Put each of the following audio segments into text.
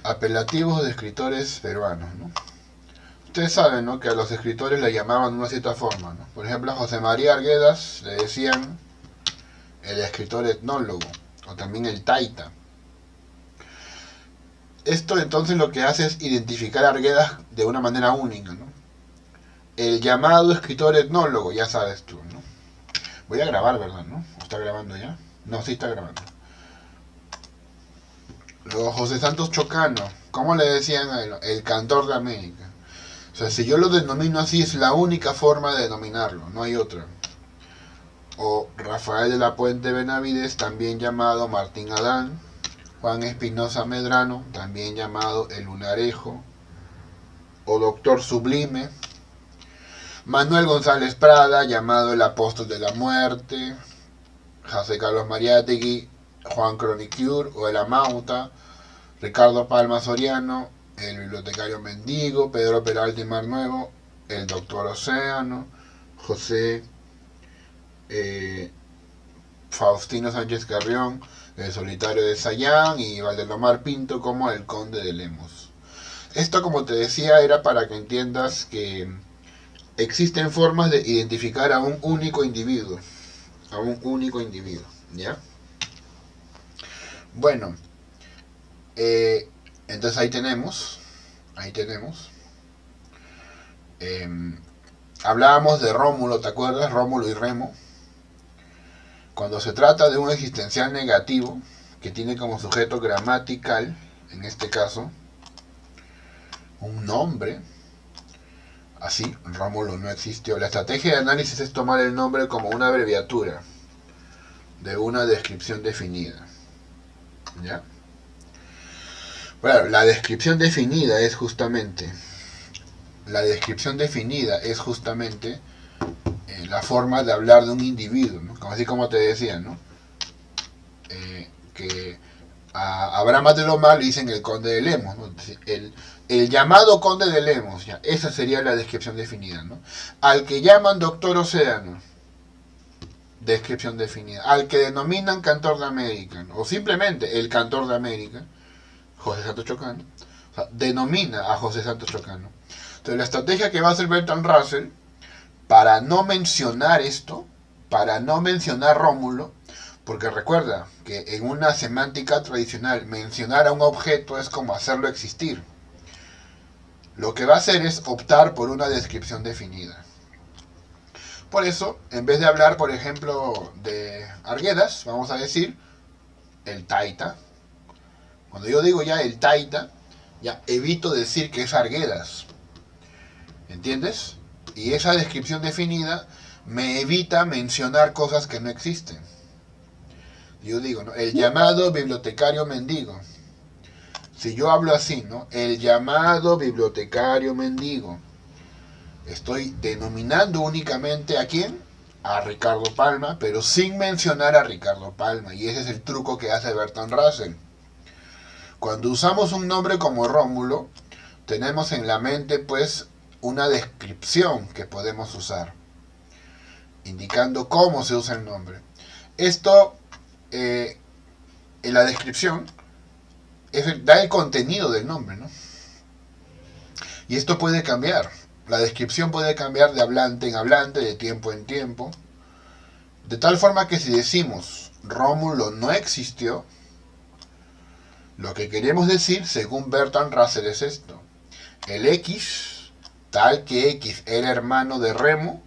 Apelativos de escritores peruanos, ¿no? Ustedes saben, ¿no?, que a los escritores le llamaban de una cierta forma, ¿no? Por ejemplo, a José María Arguedas le decían el escritor etnólogo, o también el taita. Esto entonces lo que hace es identificar a Arguedas de una manera única, ¿no? El llamado escritor etnólogo, ya sabes tú, ¿no? Voy a grabar, ¿verdad? ¿No? ¿Está grabando ya? No, sí está grabando. Luego José Santos Chocano, ¿cómo le decían a él? El cantor de América. O sea, si yo lo denomino así, es la única forma de denominarlo, no hay otra. O Rafael de la Puente Benavides, también llamado Martín Adán. Juan Espinosa Medrano, también llamado El Lunarejo. O Doctor Sublime. Manuel González Prada, llamado El Apóstol de la Muerte. José Carlos Mariátegui, Juan Cronicure o El Amauta. Ricardo Palma Soriano, El Bibliotecario Mendigo. Pedro Peralta y Mar Nuevo, El Doctor Océano. José Faustino Sánchez Carrión, El Solitario de Sayán, y Valdelomar Pinto como El Conde de Lemos. Esto, como te decía, era para que entiendas que existen formas de identificar a un único individuo. A un único individuo, ¿ya? Bueno, entonces ahí tenemos. Eh, Hablábamos de Rómulo, ¿te acuerdas? Rómulo y Remo. Cuando se trata de un existencial negativo, que tiene como sujeto gramatical, en este caso, un nombre, así, Rómulo no existió. La estrategia de análisis es tomar el nombre como una abreviatura de una descripción definida. ¿Ya? Bueno, la descripción definida es justamente la forma de hablar de un individuo, ¿no? Así como te decía, ¿no? Que a Abraham Atelomar le dicen el conde de Lemos, ¿no? El llamado conde de Lemos, ya, esa sería la descripción definida, ¿no? Al que llaman doctor Océano, descripción definida. Al que denominan cantor de América, ¿no? O simplemente el cantor de América, José Santos Chocano, o sea, denomina a José Santos Chocano. Entonces la estrategia que va a hacer Bertrand Russell para no mencionar esto, para no mencionar Rómulo, porque recuerda que en una semántica tradicional mencionar a un objeto es como hacerlo existir. Lo que va a hacer es optar por una descripción definida. Por eso, en vez de hablar, por ejemplo, de Arguedas, vamos a decir el taita. Cuando yo digo ya el taita, ya evito decir que es Arguedas. ¿Entiendes? Y esa descripción definida me evita mencionar cosas que no existen. Yo digo, ¿no?, el llamado bibliotecario mendigo. Si yo hablo así, ¿no? El llamado bibliotecario mendigo. Estoy denominando únicamente ¿a quién? A Ricardo Palma, pero sin mencionar a Ricardo Palma. Y ese es el truco que hace Bertrand Russell. Cuando usamos un nombre como Rómulo, tenemos en la mente, pues, una descripción que podemos usar, indicando cómo se usa el nombre. Esto, en la descripción, da el contenido del nombre, ¿no? Y esto puede cambiar. La descripción puede cambiar de hablante en hablante, de tiempo en tiempo. De tal forma que si decimos Rómulo no existió, lo que queremos decir, según Bertrand Russell, es esto. El X, tal que X era hermano de Remo,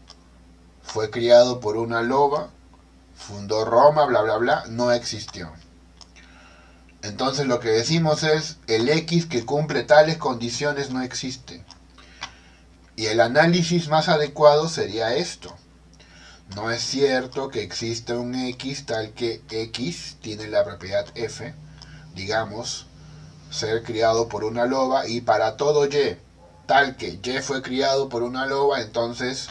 fue criado por una loba, fundó Roma, bla, bla, bla, no existió. Entonces lo que decimos es, el X que cumple tales condiciones no existe. Y el análisis más adecuado sería esto. No es cierto que exista un X tal que X tiene la propiedad F, digamos, ser criado por una loba, y para todo Y, tal que Y fue criado por una loba, entonces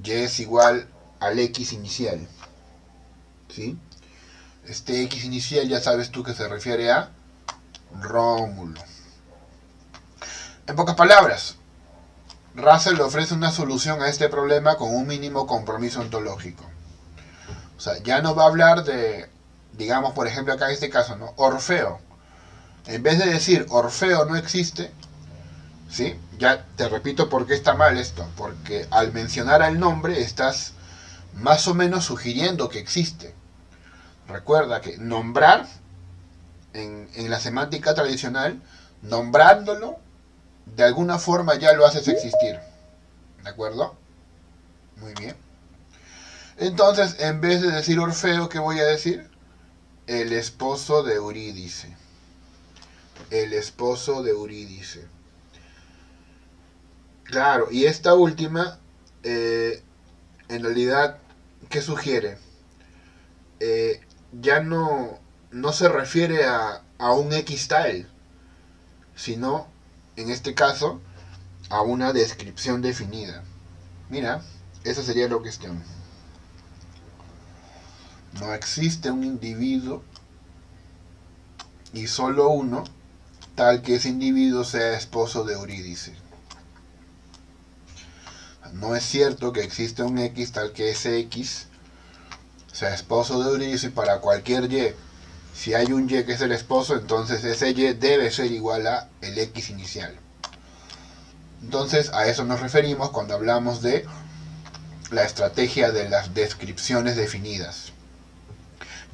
Y es igual al X inicial. ¿Sí? Este X inicial ya sabes tú que se refiere a Rómulo. En pocas palabras, Russell ofrece una solución a este problema con un mínimo compromiso ontológico. O sea, ya no va a hablar de, digamos, por ejemplo, acá en este caso, ¿no? Orfeo. En vez de decir Orfeo no existe, ¿sí? Ya te repito por qué está mal esto. Porque al mencionar al nombre estás más o menos sugiriendo que existe. Recuerda que nombrar en la semántica tradicional, nombrándolo, de alguna forma ya lo haces existir. ¿De acuerdo? Muy bien. Entonces, en vez de decir Orfeo, ¿qué voy a decir? El esposo de Eurídice. El esposo de Eurídice. Claro, y esta última, en realidad, ¿qué sugiere? Eh, ya no se refiere a un X tal, sino, en este caso, a una descripción definida. Mira, esa sería la cuestión. No existe un individuo y solo uno, tal que ese individuo sea esposo de Eurídice. No es cierto que exista un X tal que ese X sea esposo de Eurídice para cualquier Y. Si hay un Y que es el esposo, entonces ese Y debe ser igual a el X inicial. Entonces a eso nos referimos cuando hablamos de la estrategia de las descripciones definidas.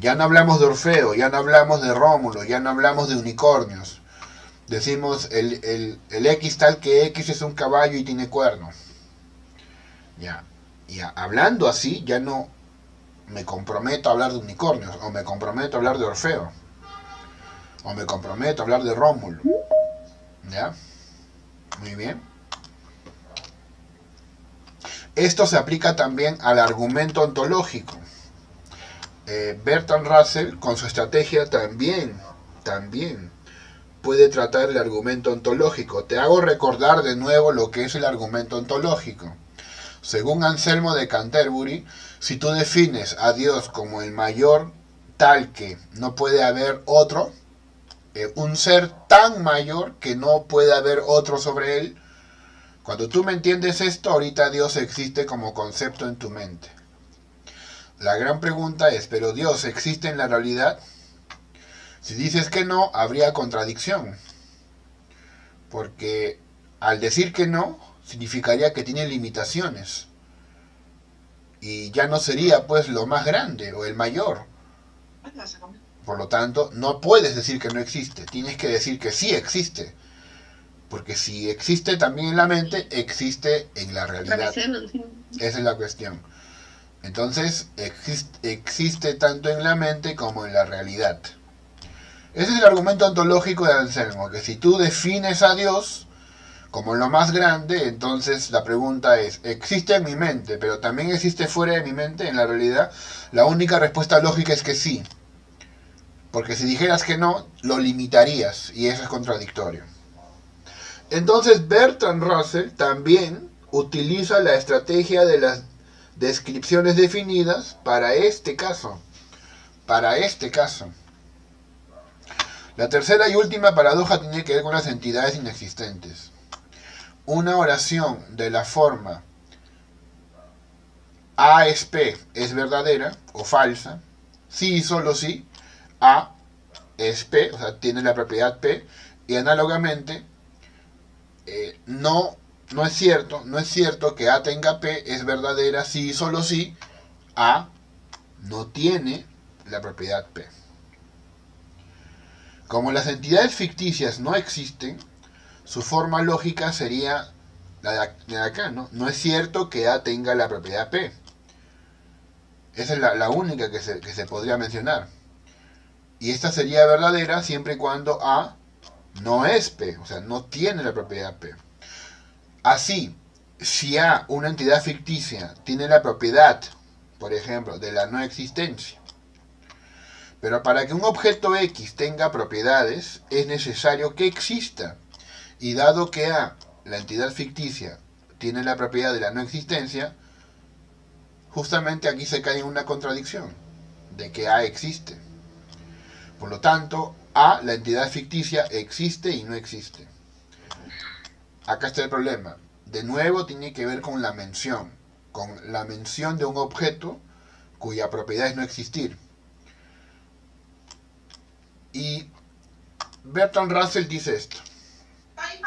Ya no hablamos de Orfeo, ya no hablamos de Rómulo, ya no hablamos de unicornios. Decimos el X tal que X es un caballo y tiene cuernos. Ya, hablando así, ya no me comprometo a hablar de unicornios, o me comprometo a hablar de Orfeo, o me comprometo a hablar de Rómulo. ¿Ya? Muy bien. Esto se aplica también al argumento ontológico. Bertrand Russell, con su estrategia, también puede tratar el argumento ontológico. Te hago recordar de nuevo lo que es el argumento ontológico. Según Anselmo de Canterbury, si tú defines a Dios como el mayor tal que no puede haber otro, un ser tan mayor que no puede haber otro sobre él, cuando tú me entiendes esto, ahorita Dios existe como concepto en tu mente. La gran pregunta es, ¿pero Dios existe en la realidad? Si dices que no, habría contradicción. Porque al decir que no, significaría que tiene limitaciones. Y ya no sería pues lo más grande o el mayor. Por lo tanto, no puedes decir que no existe. Tienes que decir que sí existe. Porque si existe también en la mente, existe en la realidad. Esa es la cuestión. Entonces, existe tanto en la mente como en la realidad. Ese es el argumento ontológico de Anselmo, que si tú defines a Dios como lo más grande, entonces la pregunta es, ¿existe en mi mente, pero también existe fuera de mi mente en la realidad? La única respuesta lógica es que sí. Porque si dijeras que no, lo limitarías, y eso es contradictorio. Entonces Bertrand Russell también utiliza la estrategia de las descripciones definidas para este caso. Para este caso. La tercera y última paradoja tiene que ver con las entidades inexistentes. Una oración de la forma A es P es verdadera o falsa, sí y solo sí, A es P, o sea, tiene la propiedad P, y análogamente, no es cierto que A tenga P, es verdadera, sí y solo sí, A no tiene la propiedad P. Como las entidades ficticias no existen, su forma lógica sería la de acá, ¿no? No es cierto que A tenga la propiedad P. Esa es la única que se podría mencionar. Y esta sería verdadera siempre y cuando A no es P, o sea, no tiene la propiedad P. Así, si A, una entidad ficticia, tiene la propiedad, por ejemplo, de la no existencia, pero para que un objeto X tenga propiedades, es necesario que exista. Y dado que A, la entidad ficticia, tiene la propiedad de la no existencia, justamente aquí se cae en una contradicción, de que A existe. Por lo tanto, A, la entidad ficticia, existe y no existe. Acá está el problema. De nuevo tiene que ver con la mención de un objeto cuya propiedad es no existir. Y Bertrand Russell dice esto. Sí.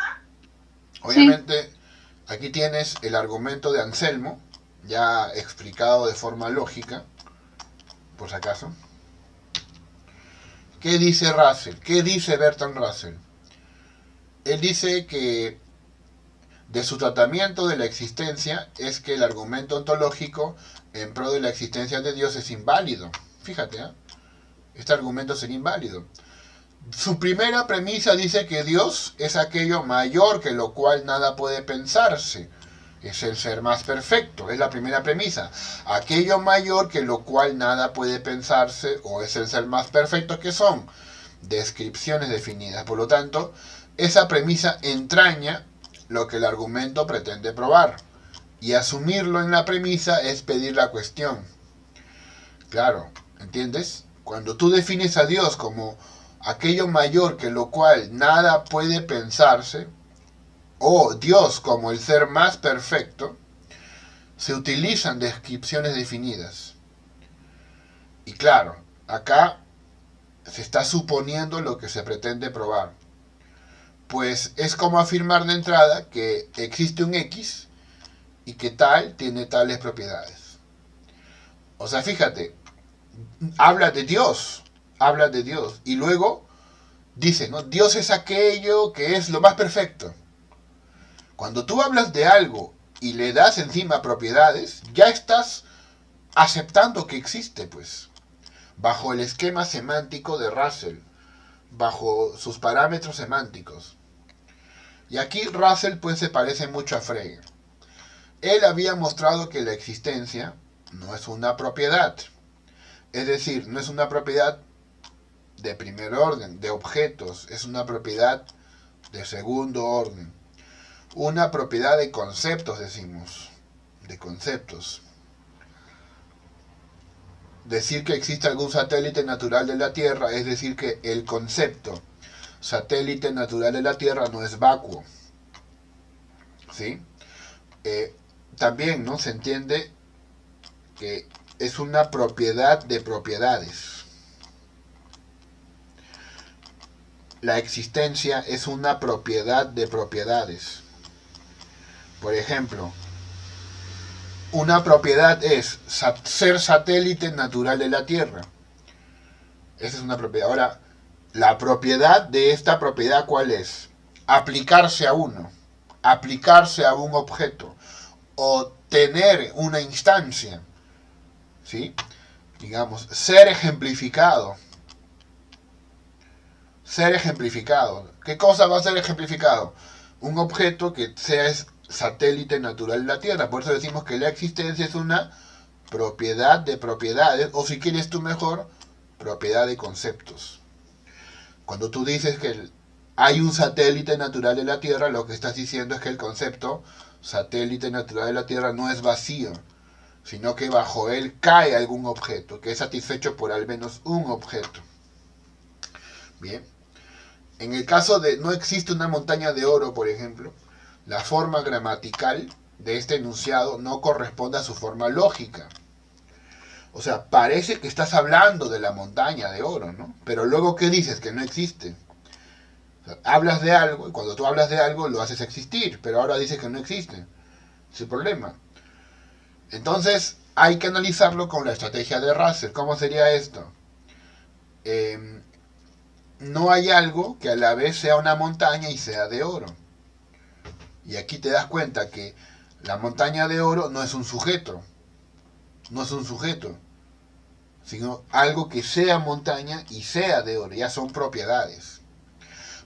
Obviamente, aquí tienes el argumento de Anselmo, ya explicado de forma lógica, por si acaso. ¿Qué dice Russell? ¿Qué dice Bertrand Russell? Él dice que de su tratamiento de la existencia es que el argumento ontológico en pro de la existencia de Dios es inválido. Fíjate, ¿eh? Este argumento sería inválido. Su primera premisa dice que Dios es aquello mayor que lo cual nada puede pensarse. Es el ser más perfecto, es la primera premisa. Aquello mayor que lo cual nada puede pensarse o es el ser más perfecto, que son descripciones definidas. Por lo tanto, esa premisa entraña lo que el argumento pretende probar. Y asumirlo en la premisa es pedir la cuestión. Claro, ¿entiendes? Cuando tú defines a Dios como aquello mayor que lo cual nada puede pensarse, o Dios como el ser más perfecto, se utilizan descripciones definidas. Y claro, acá se está suponiendo lo que se pretende probar. Pues es como afirmar de entrada que existe un X y que tal tiene tales propiedades. O sea, fíjate, habla de Dios, y luego dice, ¿no? Dios es aquello que es lo más perfecto. Cuando tú hablas de algo y le das encima propiedades, ya estás aceptando que existe, pues, bajo el esquema semántico de Russell, bajo sus parámetros semánticos. Y aquí Russell pues se parece mucho a Frege. Él había mostrado que la existencia no es una propiedad, es decir, no es una propiedad de primer orden, de objetos, es una propiedad de segundo orden. Una propiedad de conceptos, decimos, de conceptos. Decir que existe algún satélite natural de la Tierra es decir que el concepto satélite natural de la Tierra no es vacuo. ¿Sí? También, ¿no? Se entiende que es una propiedad de propiedades. La existencia es una propiedad de propiedades. Por ejemplo, una propiedad es ser satélite natural de la Tierra. Esa es una propiedad. Ahora, la propiedad de esta propiedad, ¿cuál es? Aplicarse a uno, aplicarse a un objeto, o tener una instancia, ¿sí? Digamos, ser ejemplificado. Ser ejemplificado. ¿Qué cosa va a ser ejemplificado? Un objeto que sea satélite natural de la Tierra. Por eso decimos que la existencia es una propiedad de propiedades, o si quieres tú mejor, propiedad de conceptos. Cuando tú dices que hay un satélite natural de la Tierra, lo que estás diciendo es que el concepto satélite natural de la Tierra no es vacío, sino que bajo él cae algún objeto, que es satisfecho por al menos un objeto. Bien. En el caso de no existe una montaña de oro, por ejemplo, la forma gramatical de este enunciado no corresponde a su forma lógica. O sea, parece que estás hablando de la montaña de oro, ¿no? Pero luego, ¿qué dices? Que no existe. O sea, hablas de algo, y cuando tú hablas de algo lo haces existir, pero ahora dices que no existe. Es el problema. Entonces, hay que analizarlo con la estrategia de Russell. ¿Cómo sería esto? No hay algo que a la vez sea una montaña y sea de oro. Y aquí te das cuenta que la montaña de oro no es un sujeto, no es un sujeto, sino algo que sea montaña y sea de oro, ya son propiedades.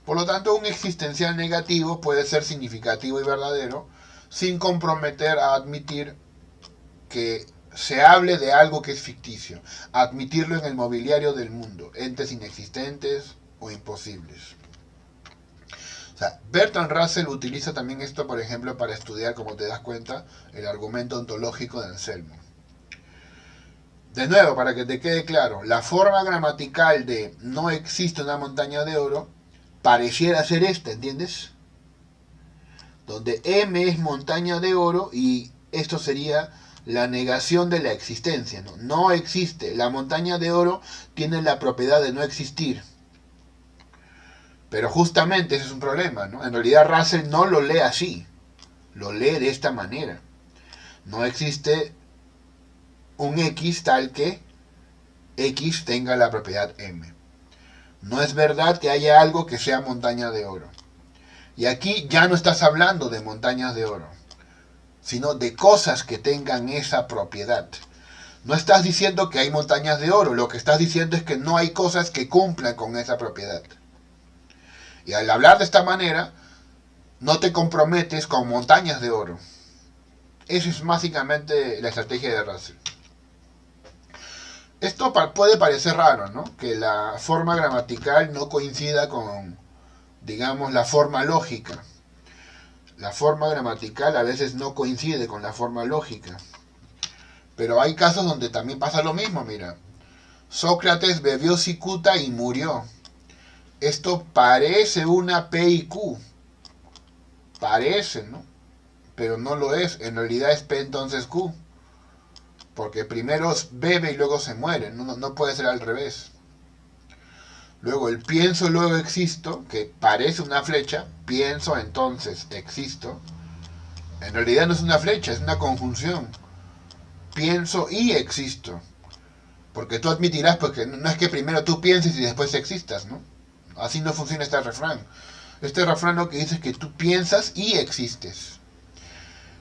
Por lo tanto, un existencial negativo puede ser significativo y verdadero sin comprometer a admitir que se hable de algo que es ficticio, admitirlo en el mobiliario del mundo, entes inexistentes o imposibles. O sea, Bertrand Russell utiliza también esto, por ejemplo, para estudiar, como te das cuenta, el argumento ontológico de Anselmo. De nuevo, para que te quede claro, la forma gramatical de no existe una montaña de oro pareciera ser esta, ¿entiendes? Donde M es montaña de oro y esto sería la negación de la existencia, ¿no? No existe. La montaña de oro tiene la propiedad de no existir. Pero justamente ese es un problema, ¿no? En realidad Russell no lo lee así, lo lee de esta manera. No existe un X tal que X tenga la propiedad M. No es verdad que haya algo que sea montaña de oro. Y aquí ya no estás hablando de montañas de oro, sino de cosas que tengan esa propiedad. No estás diciendo que hay montañas de oro, lo que estás diciendo es que no hay cosas que cumplan con esa propiedad. Y al hablar de esta manera, no te comprometes con montañas de oro. Esa es básicamente la estrategia de Russell. Esto puede parecer raro, ¿no? Que la forma gramatical no coincida con, digamos, la forma lógica. La forma gramatical a veces no coincide con la forma lógica. Pero hay casos donde también pasa lo mismo, mira. Sócrates bebió cicuta y murió. Esto parece una P y Q. Parece, ¿no? Pero no lo es. En realidad es P entonces Q. Porque primero bebe y luego se muere. No puede ser al revés. Luego el pienso, luego existo, que parece una flecha. Pienso, entonces existo. En realidad no es una flecha, es una conjunción. Pienso y existo. Porque tú admitirás pues, que no es que primero tú pienses y después existas, ¿no? Así no funciona este refrán. Este refrán lo que dice es que tú piensas y existes.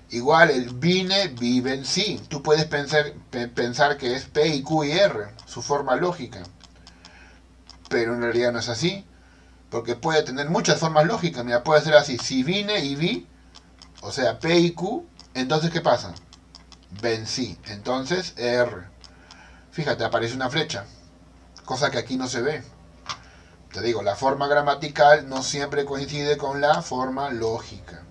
Igual el vine, viven, sí. Tú puedes pensar que es P y Q y R, su forma lógica. Pero en realidad no es así. Porque puede tener muchas formas lógicas. Mira, puede ser así. Si vine y vi, o sea, P y Q, entonces ¿qué pasa? Vencí. Entonces R. Fíjate, aparece una flecha. Cosa que aquí no se ve. Te digo, la forma gramatical no siempre coincide con la forma lógica.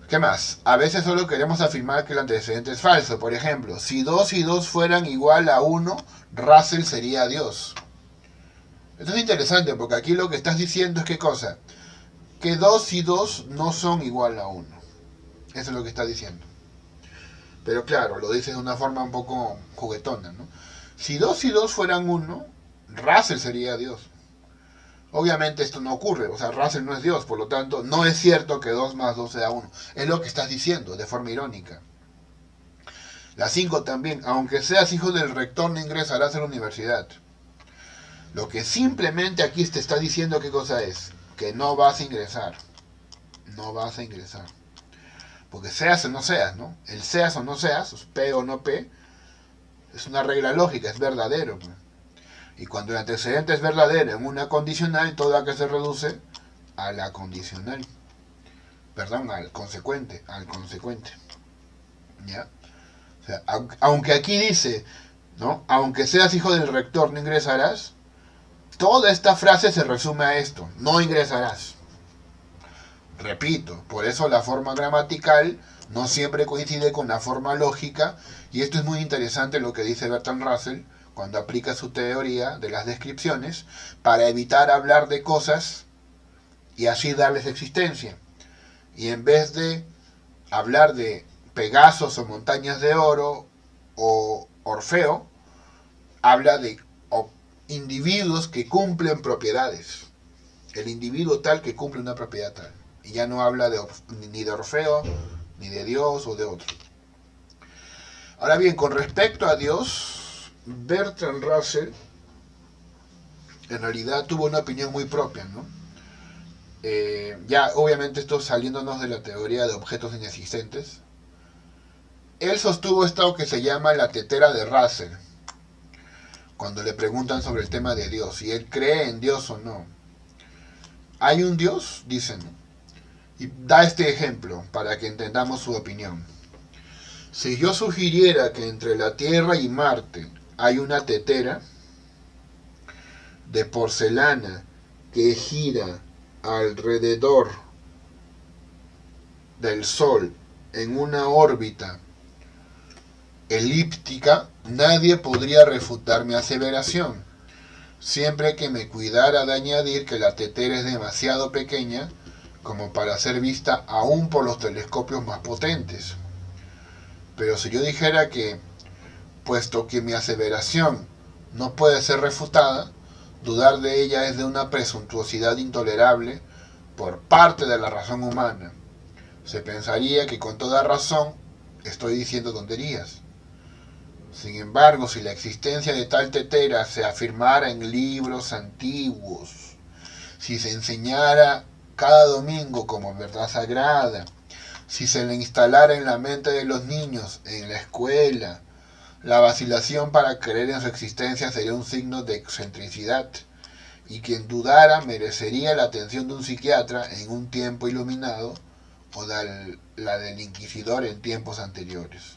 ¿Qué más? A veces solo queremos afirmar que el antecedente es falso. Por ejemplo, si 2 y 2 fueran igual a 1, Russell sería Dios. Esto es interesante porque aquí lo que estás diciendo es ¿qué cosa? Que 2 y 2 no son igual a 1. Eso es lo que estás diciendo. Pero claro, lo dices de una forma un poco juguetona, ¿no? Si 2 y 2 fueran 1, Russell sería Dios. Obviamente esto no ocurre, o sea, Russell no es Dios, por lo tanto, no es cierto que 2 más 2 sea 1. Es lo que estás diciendo, de forma irónica. La 5 también, aunque seas hijo del rector, no ingresarás a la universidad. Lo que simplemente aquí te está diciendo qué cosa es, que no vas a ingresar. No vas a ingresar. Porque seas o no seas, ¿no? El seas o no seas, P o no P, es una regla lógica, es verdadero. Y cuando el antecedente es verdadero en una condicional, todo aquello se reduce a la condicional. Perdón, al consecuente. ¿Ya? O sea, aunque aquí dice, ¿no? Aunque seas hijo del rector, no ingresarás. Toda esta frase se resume a esto, no ingresarás. Repito, por eso la forma gramatical no siempre coincide con la forma lógica, y esto es muy interesante lo que dice Bertrand Russell cuando aplica su teoría de las descripciones para evitar hablar de cosas y así darles existencia. Y en vez de hablar de Pegasos o montañas de oro o Orfeo, habla de individuos que cumplen propiedades. El individuo tal que cumple una propiedad tal. Y ya no habla ni de Orfeo, ni de Dios o de otro. Ahora bien, con respecto a Dios, Bertrand Russell en realidad tuvo una opinión muy propia, ¿no? Ya obviamente esto saliéndonos de la teoría de objetos inexistentes. Él sostuvo esto que se llama la tetera de Russell, cuando le preguntan sobre el tema de Dios, si él cree en Dios o no. ¿Hay un Dios? Dicen. Y da este ejemplo para que entendamos su opinión. Si yo sugiriera que entre la Tierra y Marte hay una tetera de porcelana que gira alrededor del Sol en una órbita elíptica, nadie podría refutar mi aseveración, siempre que me cuidara de añadir que la tetera es demasiado pequeña como para ser vista aún por los telescopios más potentes. Pero si yo dijera que, puesto que mi aseveración no puede ser refutada, Dudar de ella es de una presuntuosidad intolerable por parte de la razón humana. Se pensaría que con toda razón estoy diciendo tonterías. Sin embargo, si la existencia de tal tetera se afirmara en libros antiguos, si se enseñara cada domingo como verdad sagrada, si se le instalara en la mente de los niños, en la escuela, la vacilación para creer en su existencia sería un signo de excentricidad, y quien dudara merecería la atención de un psiquiatra en un tiempo iluminado o la del inquisidor en tiempos anteriores.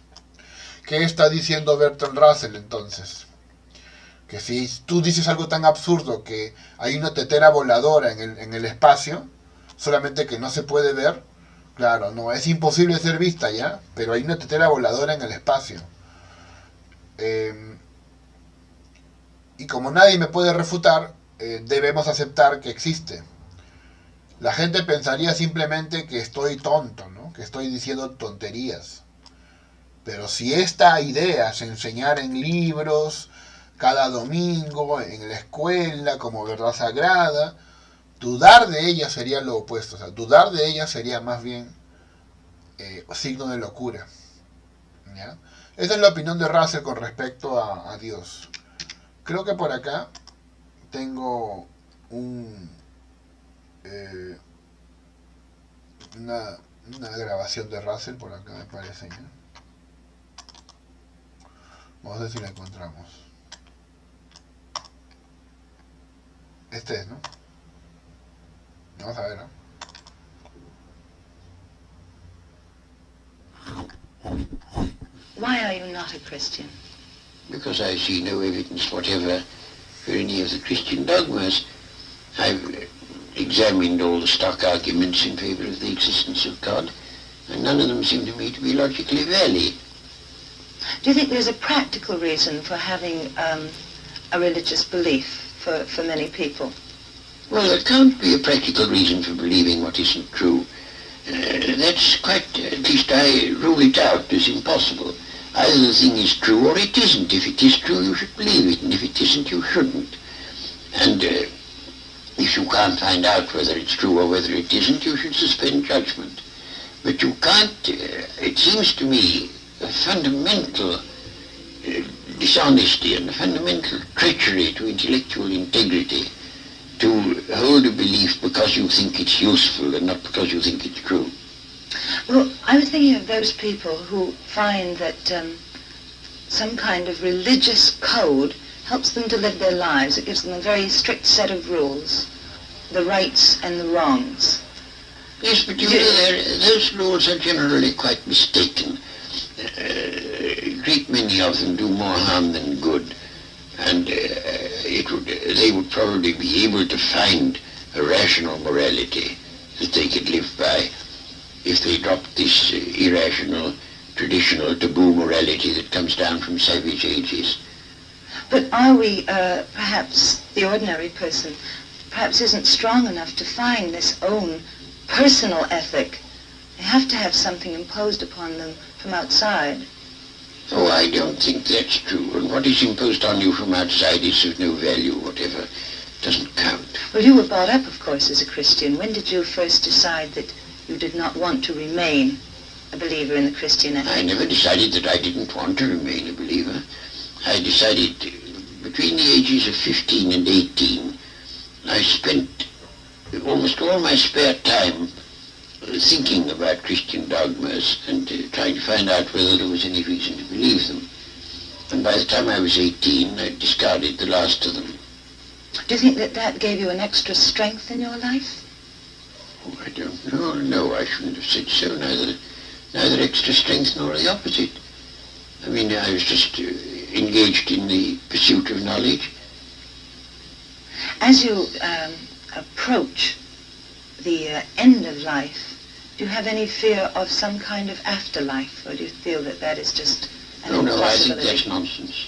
¿Qué está diciendo Bertrand Russell entonces? Que si tú dices algo tan absurdo que hay una tetera voladora en el espacio, solamente que no se puede ver, claro, no, es imposible ser vista ya, pero hay una tetera voladora en el espacio. Y como nadie me puede refutar, debemos aceptar que existe. La gente pensaría simplemente que estoy tonto, ¿no? Que estoy diciendo tonterías. Pero si esta idea se enseñara en libros, cada domingo, en la escuela, como verdad sagrada, dudar de ella sería lo opuesto. O sea, dudar de ella sería más bien signo de locura. ¿Ya? Esa es la opinión de Russell con respecto a Dios. Creo que por acá tengo una grabación de Russell, por acá me parece. ¿Ya? Vamos a ver si la encontramos. Este es, ¿no? Vamos a ver, ¿no? Why are you not a Christian? Because I see no evidence whatever for any of the Christian dogmas. I've examined all the stock arguments in favour of the existence of God, and none of them seem to me to be logically valid. Do you think there's a practical reason for having a religious belief for many people? Well, there can't be a practical reason for believing what isn't true. That's quite, at least I rule it out as impossible. Either the thing is true or it isn't. If it is true, you should believe it, and if it isn't, you shouldn't. And if you can't find out whether it's true or whether it isn't, you should suspend judgment. But you can't, it seems to me, a fundamental dishonesty and a fundamental treachery to intellectual integrity to hold a belief because you think it's useful and not because you think it's true. Well, I was thinking of those people who find that some kind of religious code helps them to live their lives. It gives them a very strict set of rules, the rights and the wrongs. Yes, but you know, those rules are generally quite mistaken. A great many of them do more harm than good. And they would probably be able to find a rational morality that they could live by if they dropped this irrational, traditional, taboo morality that comes down from savage ages. But are we, perhaps the ordinary person, perhaps isn't strong enough to find this own personal ethic? They have to have something imposed upon them from outside. Oh, I don't think that's true. And what is imposed on you from outside is of no value whatever. It doesn't count. Well, you were brought up, of course, as a Christian. When did you first decide that you did not want to remain a believer in the Christian ethic? I never decided that I didn't want to remain a believer. I decided between the ages of 15 and 18, I spent almost all my spare time thinking about Christian dogmas and trying to find out whether there was any reason to believe them. And by the time I was 18, I discarded the last of them. Do you think that that gave you an extra strength in your life? Oh, I don't know. No, I shouldn't have said so. Neither extra strength nor the opposite. I mean, I was just engaged in the pursuit of knowledge. As you approach the end of life, do you have any fear of some kind of afterlife, or do you feel that that is just an impossibility? No, I think that's nonsense.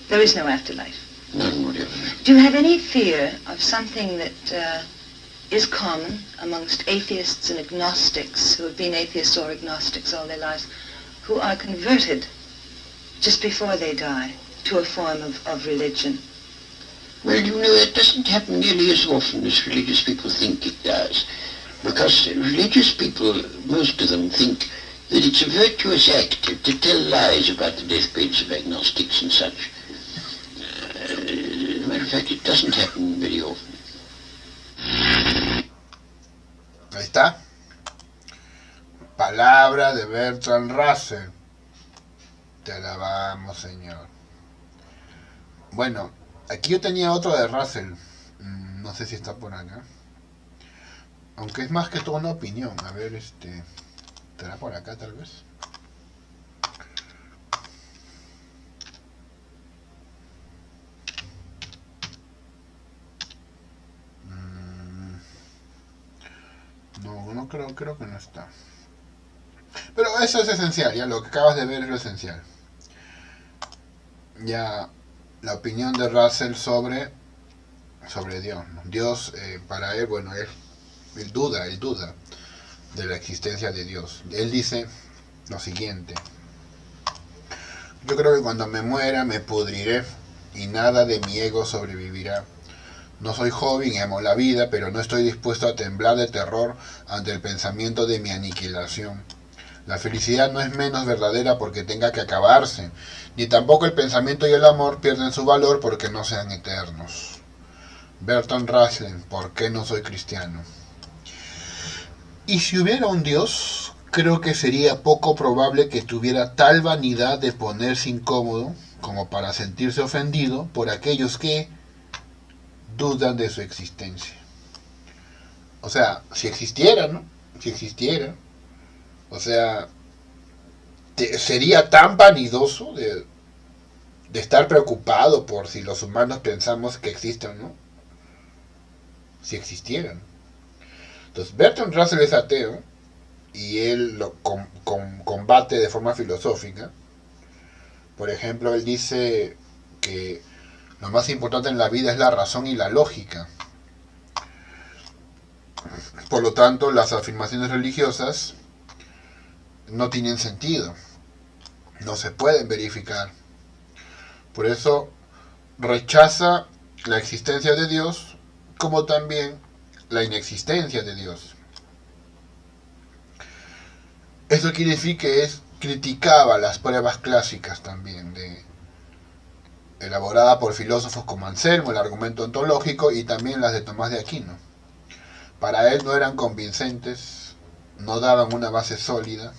There is no afterlife? None whatever. Do you have any fear of something that is common amongst atheists and agnostics who have been atheists or agnostics all their lives, who are converted just before they die to a form of religion? Well, you know, it doesn't happen nearly as often as religious people think it does. Because religious people, most of them, think that it's a virtuous act to tell lies about the deathbeds of agnostics and such. As a matter of fact, it doesn't happen very often. Ahí está. Palabra de Bertrand Russell. Te alabamos, Señor. Bueno, aquí yo tenía otro de Russell. No sé si está por acá. Aunque es más que todo una opinión. A ver, ¿estará por acá tal vez? No creo que no está. Pero eso es esencial, ya lo que acabas de ver es lo esencial. Ya la opinión de Russell sobre Dios, ¿no? Dios, para él, bueno, él duda de la existencia de Dios. Él dice lo siguiente: yo creo que cuando me muera me pudriré y nada de mi ego sobrevivirá. No soy joven y amo la vida, pero no estoy dispuesto a temblar de terror ante el pensamiento de mi aniquilación. La felicidad no es menos verdadera porque tenga que acabarse, ni tampoco el pensamiento y el amor pierden su valor porque no sean eternos. Bertrand Russell, ¿por qué no soy cristiano? Y si hubiera un Dios, creo que sería poco probable que tuviera tal vanidad de ponerse incómodo como para sentirse ofendido por aquellos que dudan de su existencia. O sea, si existiera, ¿no? Si existiera, o sea, sería tan vanidoso de estar preocupado por si los humanos pensamos que existen o no. Si existieran. Entonces, Bertrand Russell es ateo y él lo combate de forma filosófica. Por ejemplo, él dice que lo más importante en la vida es la razón y la lógica. Por lo tanto, las afirmaciones religiosas no tienen sentido, no se pueden verificar. Por eso rechaza la existencia de Dios, como también la inexistencia de Dios. Eso quiere decir que criticaba las pruebas clásicas también, elaborada por filósofos como Anselmo, el argumento ontológico, y también las de Tomás de Aquino. Para él no eran convincentes, no daban una base sólida.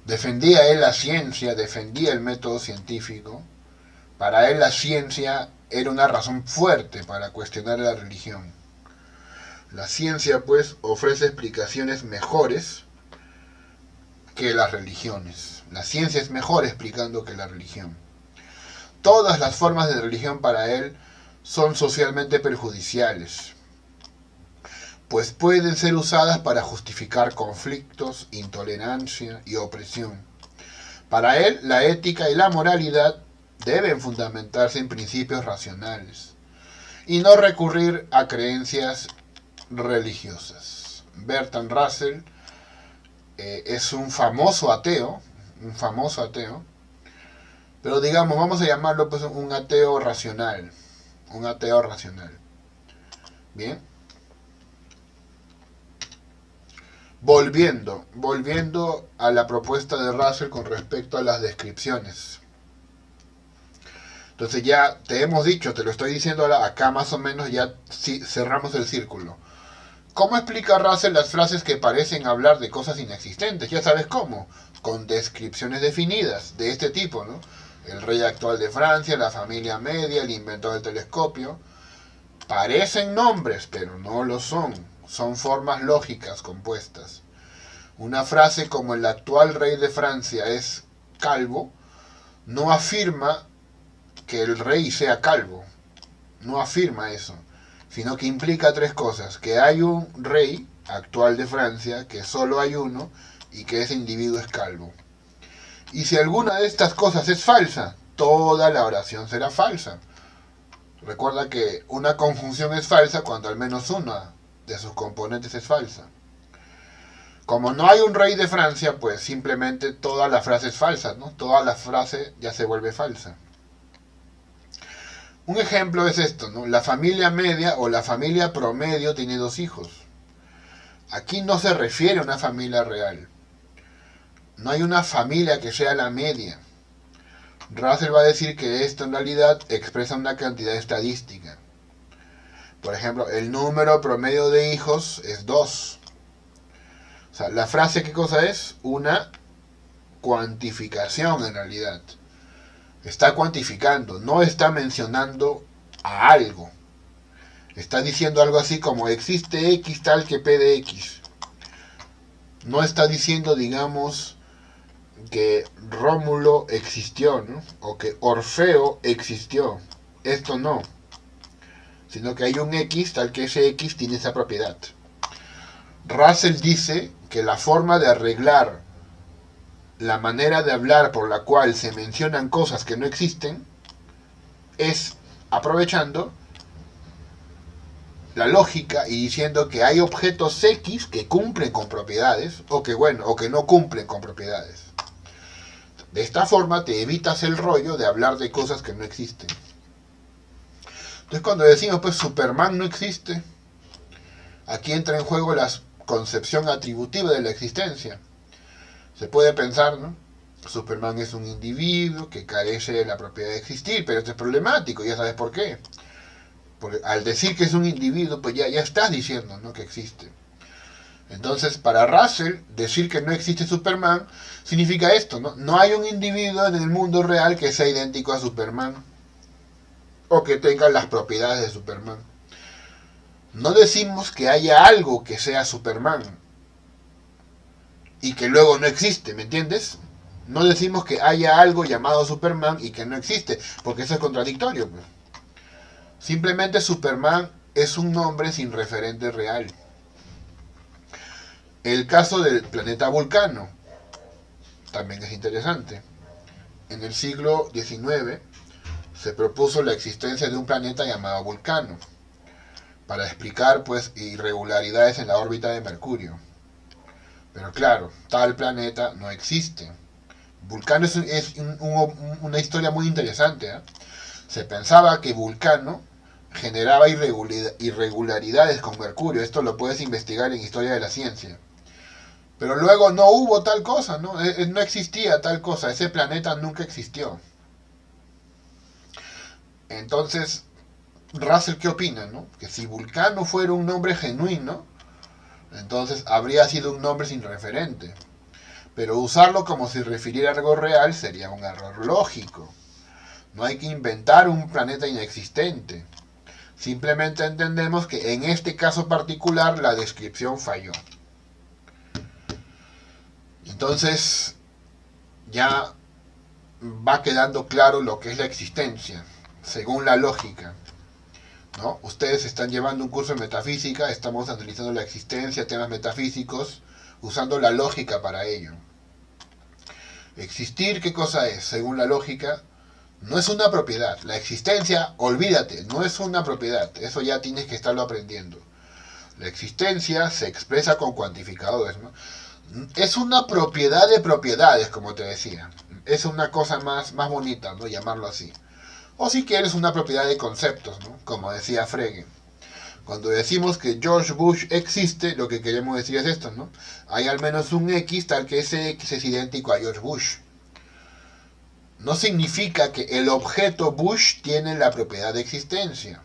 Defendía él la ciencia, defendía el método científico. Para él la ciencia era una razón fuerte para cuestionar la religión. La ciencia, pues, ofrece explicaciones mejores que las religiones. La ciencia es mejor explicando que la religión. Todas las formas de religión para él son socialmente perjudiciales, pues pueden ser usadas para justificar conflictos, intolerancia y opresión. Para él, la ética y la moralidad deben fundamentarse en principios racionales y no recurrir a creencias religiosas. Bertrand Russell es un famoso ateo, pero digamos, vamos a llamarlo pues un ateo racional. Bien. Volviendo a la propuesta de Russell con respecto a las descripciones. Entonces ya te hemos dicho, te lo estoy diciendo ahora, acá más o menos ya cerramos el círculo. ¿Cómo explica Russell las frases que parecen hablar de cosas inexistentes? Ya sabes cómo, con descripciones definidas de este tipo, ¿no? El rey actual de Francia, la familia media, el inventor del telescopio. Parecen nombres, pero no lo son. Son formas lógicas compuestas. Una frase como el actual rey de Francia es calvo, no afirma que el rey sea calvo. No afirma eso. Sino que implica tres cosas: que hay un rey actual de Francia, que solo hay uno, y que ese individuo es calvo. Y si alguna de estas cosas es falsa, toda la oración será falsa. Recuerda que una conjunción es falsa cuando al menos una de sus componentes es falsa. Como no hay un rey de Francia, pues simplemente toda la frase es falsa, ¿no? Toda la frase ya se vuelve falsa. Un ejemplo es esto, ¿no? La familia media o la familia promedio tiene 2 hijos. Aquí no se refiere a una familia real. No hay una familia que sea la media. Russell va a decir que esto en realidad expresa una cantidad estadística. Por ejemplo, el número promedio de hijos es 2. O sea, la frase, ¿qué cosa es? Una cuantificación en realidad. Está cuantificando, no está mencionando a algo. Está diciendo algo así como existe X tal que P de X. No está diciendo, digamos, que Rómulo existió, ¿no? O que Orfeo existió. Esto no. Sino que hay un X tal que ese X tiene esa propiedad. Russell dice que la forma de arreglar la manera de hablar por la cual se mencionan cosas que no existen es aprovechando la lógica y diciendo que hay objetos X que cumplen con propiedades o que no cumplen con propiedades. De esta forma te evitas el rollo de hablar de cosas que no existen. Entonces cuando decimos pues Superman no existe, aquí entra en juego la concepción atributiva de la existencia. Se puede pensar, ¿no? Superman es un individuo que carece de la propiedad de existir, pero esto es problemático, ya sabes por qué. Porque al decir que es un individuo, pues ya estás diciendo, ¿no?, que existe. Entonces, para Russell, decir que no existe Superman significa esto, ¿no? No hay un individuo en el mundo real que sea idéntico a Superman o que tenga las propiedades de Superman. No decimos que haya algo que sea Superman y que luego no existe, ¿me entiendes? No decimos que haya algo llamado Superman y que no existe, porque eso es contradictorio, pues. Simplemente Superman es un nombre sin referente real. El caso del planeta Vulcano también es interesante. En el siglo XIX se propuso la existencia de un planeta llamado Vulcano para explicar pues irregularidades en la órbita de Mercurio. Pero claro, tal planeta no existe. Vulcano es una historia muy interesante, ¿eh? Se pensaba que Vulcano generaba irregularidades con Mercurio. Esto lo puedes investigar en Historia de la Ciencia. Pero luego no hubo tal cosa, ¿no? No existía tal cosa. Ese planeta nunca existió. Entonces, Russell, ¿qué opina, no? Que si Vulcano fuera un nombre genuino, entonces habría sido un nombre sin referente. Pero usarlo como si refiriera a algo real sería un error lógico. No hay que inventar un planeta inexistente. Simplemente entendemos que en este caso particular la descripción falló. Entonces ya va quedando claro lo que es la existencia, según la lógica, ¿no? Ustedes están llevando un curso de metafísica, estamos analizando la existencia, temas metafísicos, usando la lógica para ello. Existir, ¿qué cosa es? Según la lógica, no es una propiedad. La existencia, olvídate, no es una propiedad. Eso ya tienes que estarlo aprendiendo. La existencia se expresa con cuantificadores, ¿no? Es una propiedad de propiedades, como te decía. Es una cosa más bonita, ¿no? Llamarlo así. O si quieres, una propiedad de conceptos, ¿no? Como decía Frege. Cuando decimos que George Bush existe, lo que queremos decir es esto, ¿no? Hay al menos un X tal que ese X es idéntico a George Bush. No significa que el objeto Bush tiene la propiedad de existencia,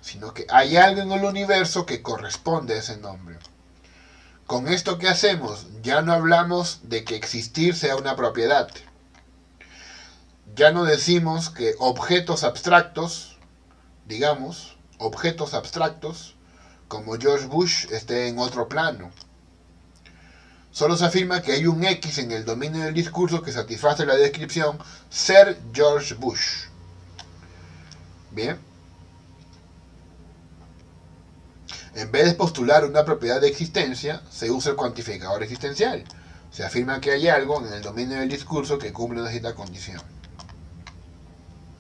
sino que hay algo en el universo que corresponde a ese nombre. Con esto que hacemos, ya no hablamos de que existir sea una propiedad. Ya no decimos que objetos abstractos, digamos, objetos abstractos, como George Bush, esté en otro plano. Solo se afirma que hay un X en el dominio del discurso que satisface la descripción ser George Bush. Bien. En vez de postular una propiedad de existencia, se usa el cuantificador existencial. Se afirma que hay algo en el dominio del discurso que cumple una cierta condición.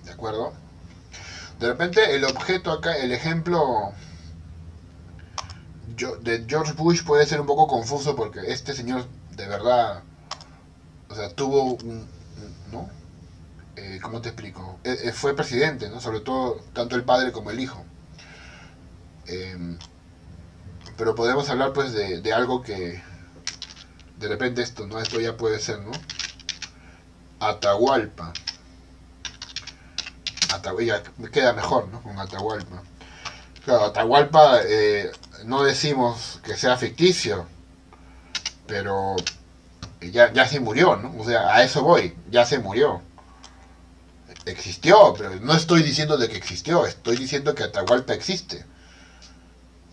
¿De acuerdo? De repente el objeto acá, el ejemplo de George Bush puede ser un poco confuso porque este señor de verdad, o sea, tuvo ¿no? ¿cómo te explico? Fue presidente, ¿no? Sobre todo, tanto el padre como el hijo. Eh, pero podemos hablar pues de algo que de repente esto, ¿no? Esto ya puede ser, ¿no? Atahualpa. Ya me queda mejor, ¿no? Con Atahualpa. Claro, Atahualpa no decimos que sea ficticio, pero ya se murió, ¿no? O sea, a eso voy, ya se murió. Existió, pero no estoy diciendo de que existió, estoy diciendo que Atahualpa existe.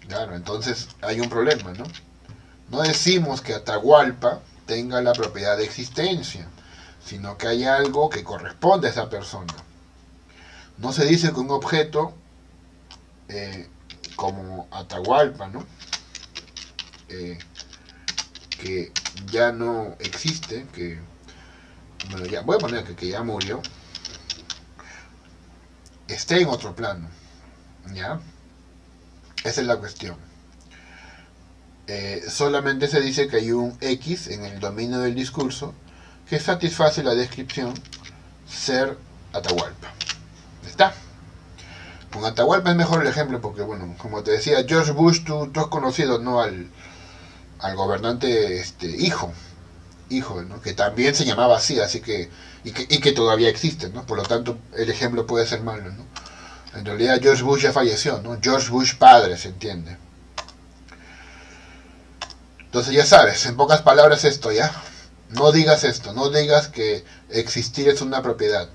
Claro, entonces hay un problema, ¿no? No decimos que Atahualpa tenga la propiedad de existencia, sino que hay algo que corresponde a esa persona. No se dice que un objeto como Atahualpa, ¿no? Que ya no existe, que bueno, ya voy a poner que ya murió, esté en otro plano, ¿ya? Esa es la cuestión. Solamente se dice que hay un X en el dominio del discurso que satisface la descripción ser Atahualpa. ¿Está? Con Atahualpa es mejor el ejemplo porque, bueno, como te decía, George Bush, tú has conocido, ¿no? Al gobernante hijo, ¿no? Que también se llamaba así que y que todavía existe, ¿no? Por lo tanto, el ejemplo puede ser malo, ¿no? En realidad George Bush ya falleció, ¿no? George Bush padre, se entiende. Entonces ya sabes, en pocas palabras esto, ¿ya? No digas esto, no digas que existir es una propiedad.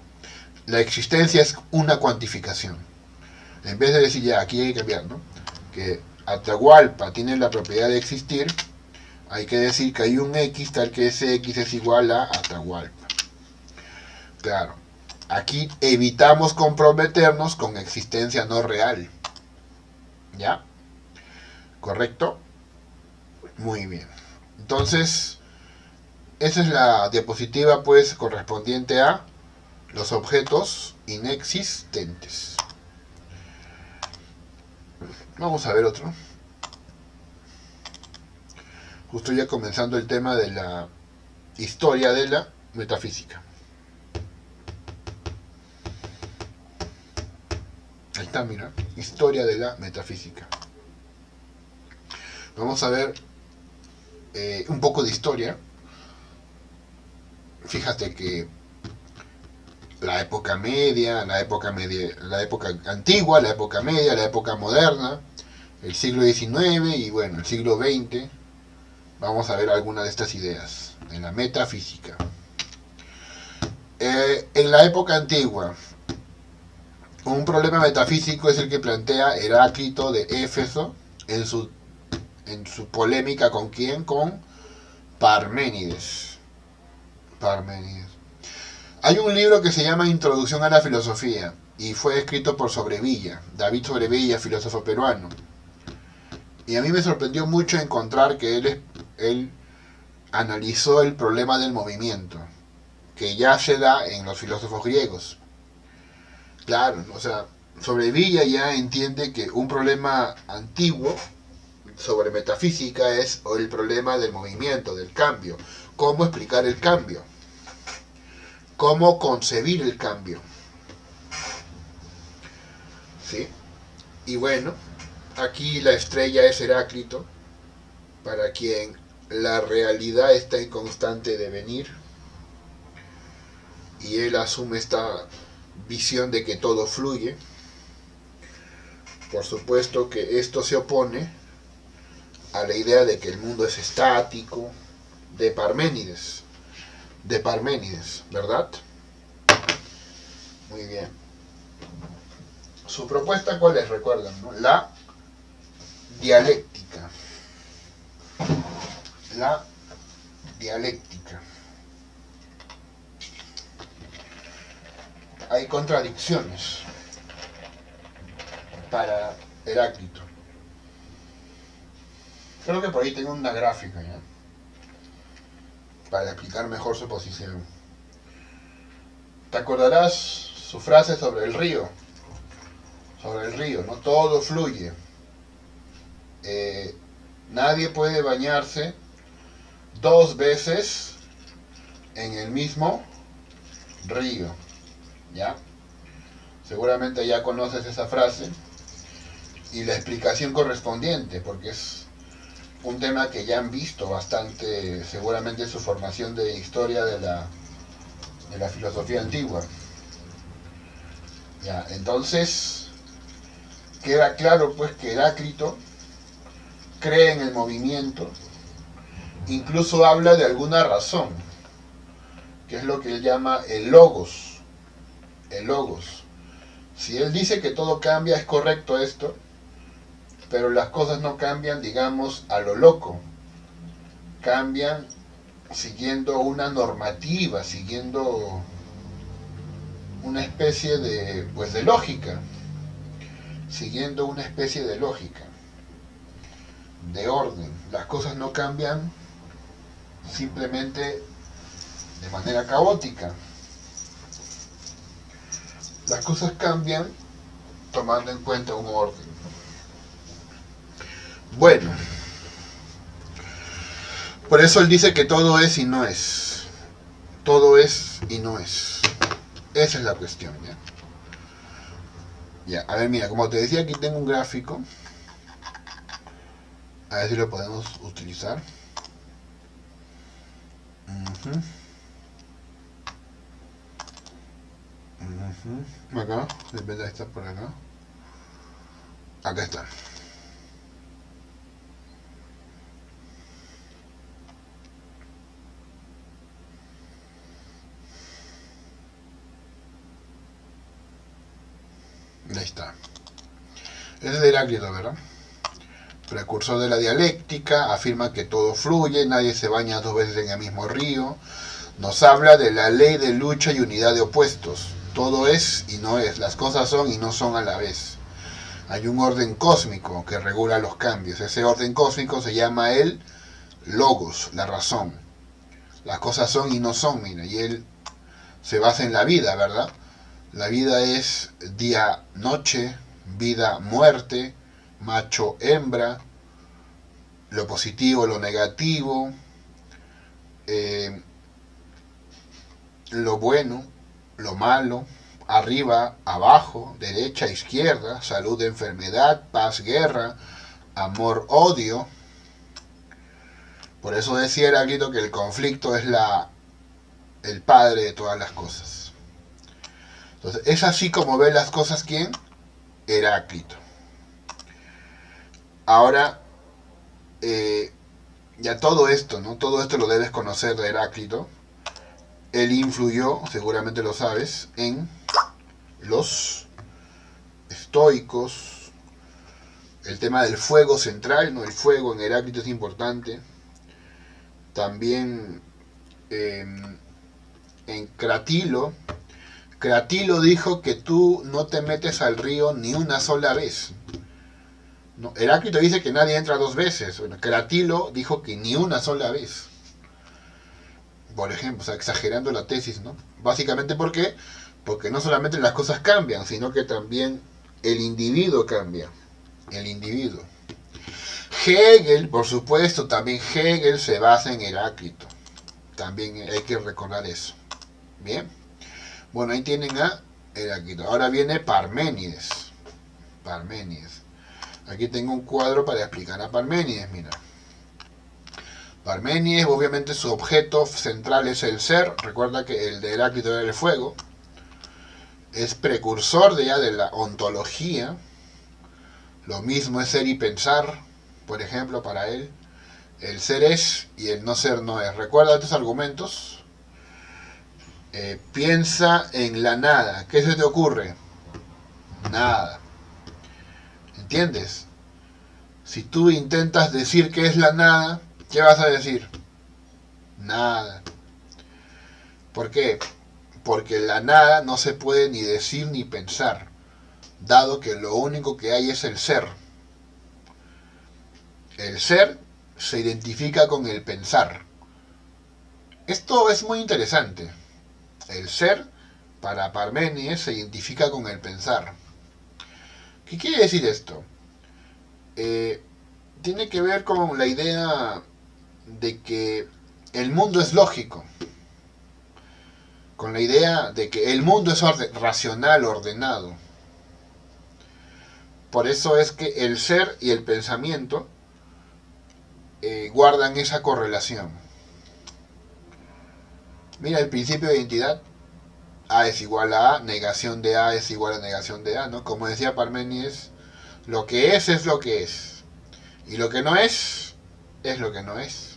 La existencia es una cuantificación. En vez de decir, ya, aquí hay que cambiar, ¿no? Que Atahualpa tiene la propiedad de existir, hay que decir que hay un X tal que ese X es igual a Atahualpa. Claro, aquí evitamos comprometernos con existencia no real. ¿Ya? ¿Correcto? Muy bien. Entonces, esa es la diapositiva pues correspondiente a los objetos inexistentes. Vamos a ver otro. Justo ya comenzando el tema de la historia de la metafísica. Ahí está, mira, historia de la metafísica. Vamos a ver un poco de historia. Fíjate que la época media, la época antigua, la época media, la época moderna, el siglo XIX y bueno, el siglo XX. Vamos a ver algunas de estas ideas en la metafísica. En la época antigua, un problema metafísico es el que plantea Heráclito de Éfeso en su polémica ¿con quién? Con Parménides. Hay un libro que se llama Introducción a la Filosofía y fue escrito por Sobrevilla, David Sobrevilla, filósofo peruano. Y a mí me sorprendió mucho encontrar que él analizó el problema del movimiento, que ya se da en los filósofos griegos. Claro, o sea, Sobrevilla ya entiende que un problema antiguo sobre metafísica es el problema del movimiento, del cambio. ¿Cómo explicar el cambio? ¿Cómo concebir el cambio? ¿Sí? Y bueno, aquí la estrella es Heráclito, para quien la realidad está en constante devenir, y él asume esta visión de que todo fluye. Por supuesto que esto se opone a la idea de que el mundo es estático, de Parménides, ¿verdad? Muy bien. Su propuesta, ¿cuál es? Recuerdan, ¿no? La dialéctica. La dialéctica. Hay contradicciones para Heráclito. Creo que por ahí tengo una gráfica, ¿ya? Para explicar mejor su posición. ¿Te acordarás su frase sobre el río? Sobre el río, ¿no? Todo fluye. Nadie puede bañarse 2 veces en el mismo río. ¿Ya? Seguramente ya conoces esa frase y la explicación correspondiente, porque es un tema que ya han visto bastante, seguramente en su formación de historia de la filosofía antigua. Ya, entonces queda claro pues que Heráclito cree en el movimiento, incluso habla de alguna razón, que es lo que él llama el logos. El logos. Si él dice que todo cambia, es correcto esto, pero las cosas no cambian, digamos, a lo loco. Cambian siguiendo una normativa, siguiendo una especie de, pues, de lógica, siguiendo una especie de lógica, de orden. Las cosas no cambian simplemente de manera caótica. Las cosas cambian tomando en cuenta un orden. Bueno, por eso él dice que todo es y no es. Todo es y no es. Esa es la cuestión, ¿ya? Ya, a ver, mira, como te decía, aquí tengo un gráfico. A ver si lo podemos utilizar. Acá, depende de estar por acá. Acá está. Ahí está. Ese es Heráclito, ¿verdad? Precursor de la dialéctica, afirma que todo fluye, nadie se baña dos veces en el mismo río. Nos habla de la ley de lucha y unidad de opuestos. Todo es y no es, las cosas son y no son a la vez. Hay un orden cósmico que regula los cambios. Ese orden cósmico se llama el logos, la razón. Las cosas son y no son, mira, y él se basa en la vida, ¿verdad? La vida es día-noche, vida-muerte, macho-hembra, lo positivo, lo negativo, lo bueno, lo malo, arriba, abajo, derecha, izquierda, salud, enfermedad, paz, guerra, amor, odio. Por eso decía Heráclito que el conflicto es el padre de todas las cosas. Entonces, es así como ve las cosas ¿quién? Heráclito. Ahora, ya todo esto, ¿no? Todo esto lo debes conocer de Heráclito. Él influyó, seguramente lo sabes, en los estoicos. El tema del fuego central, ¿no? El fuego en Heráclito es importante. También en Cratilo. Cratilo dijo que tú no te metes al río ni una sola vez. No, Heráclito dice que nadie entra dos veces. Bueno, Cratilo dijo que ni una sola vez. Por ejemplo, o sea, exagerando la tesis, ¿no? Básicamente, ¿por qué? Porque no solamente las cosas cambian, sino que también el individuo cambia. El individuo. Hegel, por supuesto, también Hegel se basa en Heráclito. También hay que recordar eso. Bien. Bueno, ahí tienen a Heráclito. Ahora viene Parménides. Parménides. Aquí tengo un cuadro para explicar a Parménides, mira. Parménides, obviamente su objeto central es el ser. Recuerda que el de Heráclito era el fuego. Es precursor de la ontología. Lo mismo es ser y pensar, por ejemplo, para él. El ser es y el no ser no es. Recuerda estos argumentos. Piensa en la nada. ¿Qué se te ocurre? Nada. ¿Entiendes? Si tú intentas decir qué es la nada, ¿qué vas a decir? Nada. ¿Por qué? Porque la nada no se puede ni decir ni pensar, dado que lo único que hay es el ser. El ser se identifica con el pensar. Esto es muy interesante. El ser, para Parménides, se identifica con el pensar. ¿Qué quiere decir esto? Tiene que ver con la idea de que el mundo es lógico. con la idea de que el mundo es racional, ordenado. Por eso es que el ser y el pensamiento guardan esa correlación. Mira el principio de identidad. A es igual a A, negación de A es igual a negación de A, ¿no? Como decía Parménides, lo que es lo que es. Y lo que no es lo que no es.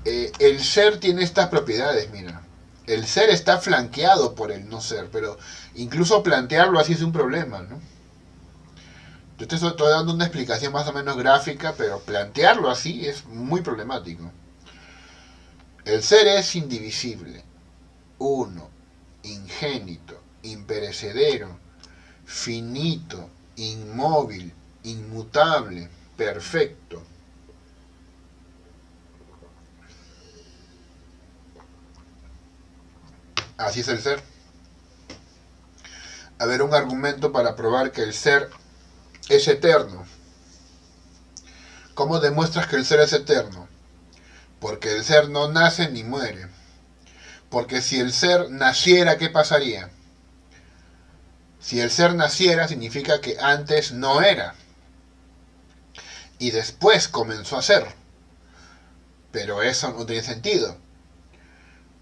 El ser tiene estas propiedades, mira. El ser está flanqueado por el no ser, pero incluso plantearlo así es un problema, ¿no? Yo te estoy dando una explicación más o menos gráfica, pero plantearlo así es muy problemático. El ser es indivisible, uno, ingénito, imperecedero, finito, inmóvil, inmutable, perfecto. Así es el ser. A ver, un argumento para probar que el ser es eterno. ¿Cómo demuestras que el ser es eterno? Porque el ser no nace ni muere. Porque si el ser naciera, ¿qué pasaría? Si el ser naciera, significa que antes no era. Y después comenzó a ser. Pero eso no tiene sentido.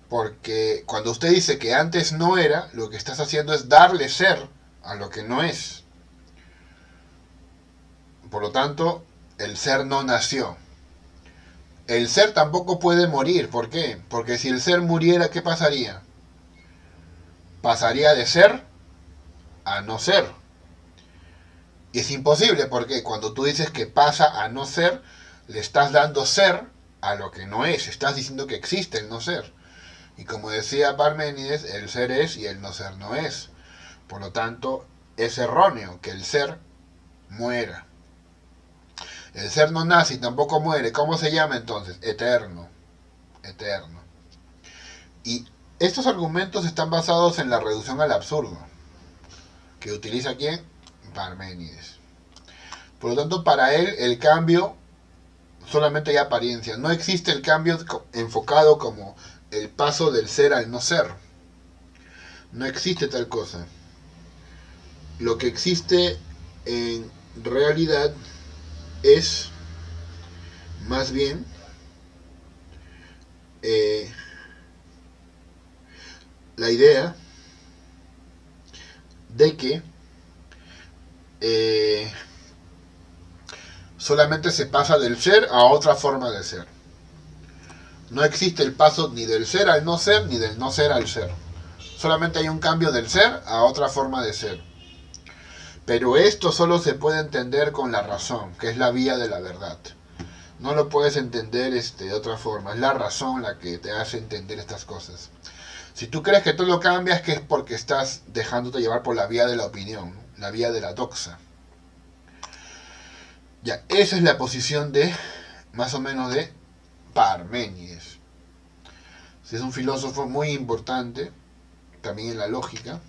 Porque cuando usted dice que antes no era, lo que estás haciendo es darle ser a lo que no es. Por lo tanto, el ser no nació. El ser tampoco puede morir. ¿Por qué? Porque si el ser muriera, ¿qué pasaría? Pasaría de ser a no ser. Y es imposible porque cuando tú dices que pasa a no ser, le estás dando ser a lo que no es. Estás diciendo que existe el no ser. Y como decía Parménides, el ser es y el no ser no es. Por lo tanto, es erróneo que el ser muera. El ser no nace y tampoco muere. ¿Cómo se llama entonces? Eterno. Eterno. Y estos argumentos están basados en la reducción al absurdo. ¿Que utiliza quién? Parménides. Por lo tanto, para él el cambio solamente hay apariencia. No existe el cambio enfocado como el paso del ser al no ser. No existe tal cosa. Lo que existe en realidad es más bien la idea de que solamente se pasa del ser a otra forma de ser. No existe el paso ni del ser al no ser, ni del no ser al ser. Solamente hay un cambio del ser a otra forma de ser. Pero esto solo se puede entender con la razón, que es la vía de la verdad. No lo puedes entender de otra forma. Es la razón la que te hace entender estas cosas. Si tú crees que todo cambia, es que es porque estás dejándote llevar por la vía de la opinión, ¿no? La vía de la doxa. Ya, esa es la posición de, más o menos, de Parménides. Es un filósofo muy importante, también en la lógica.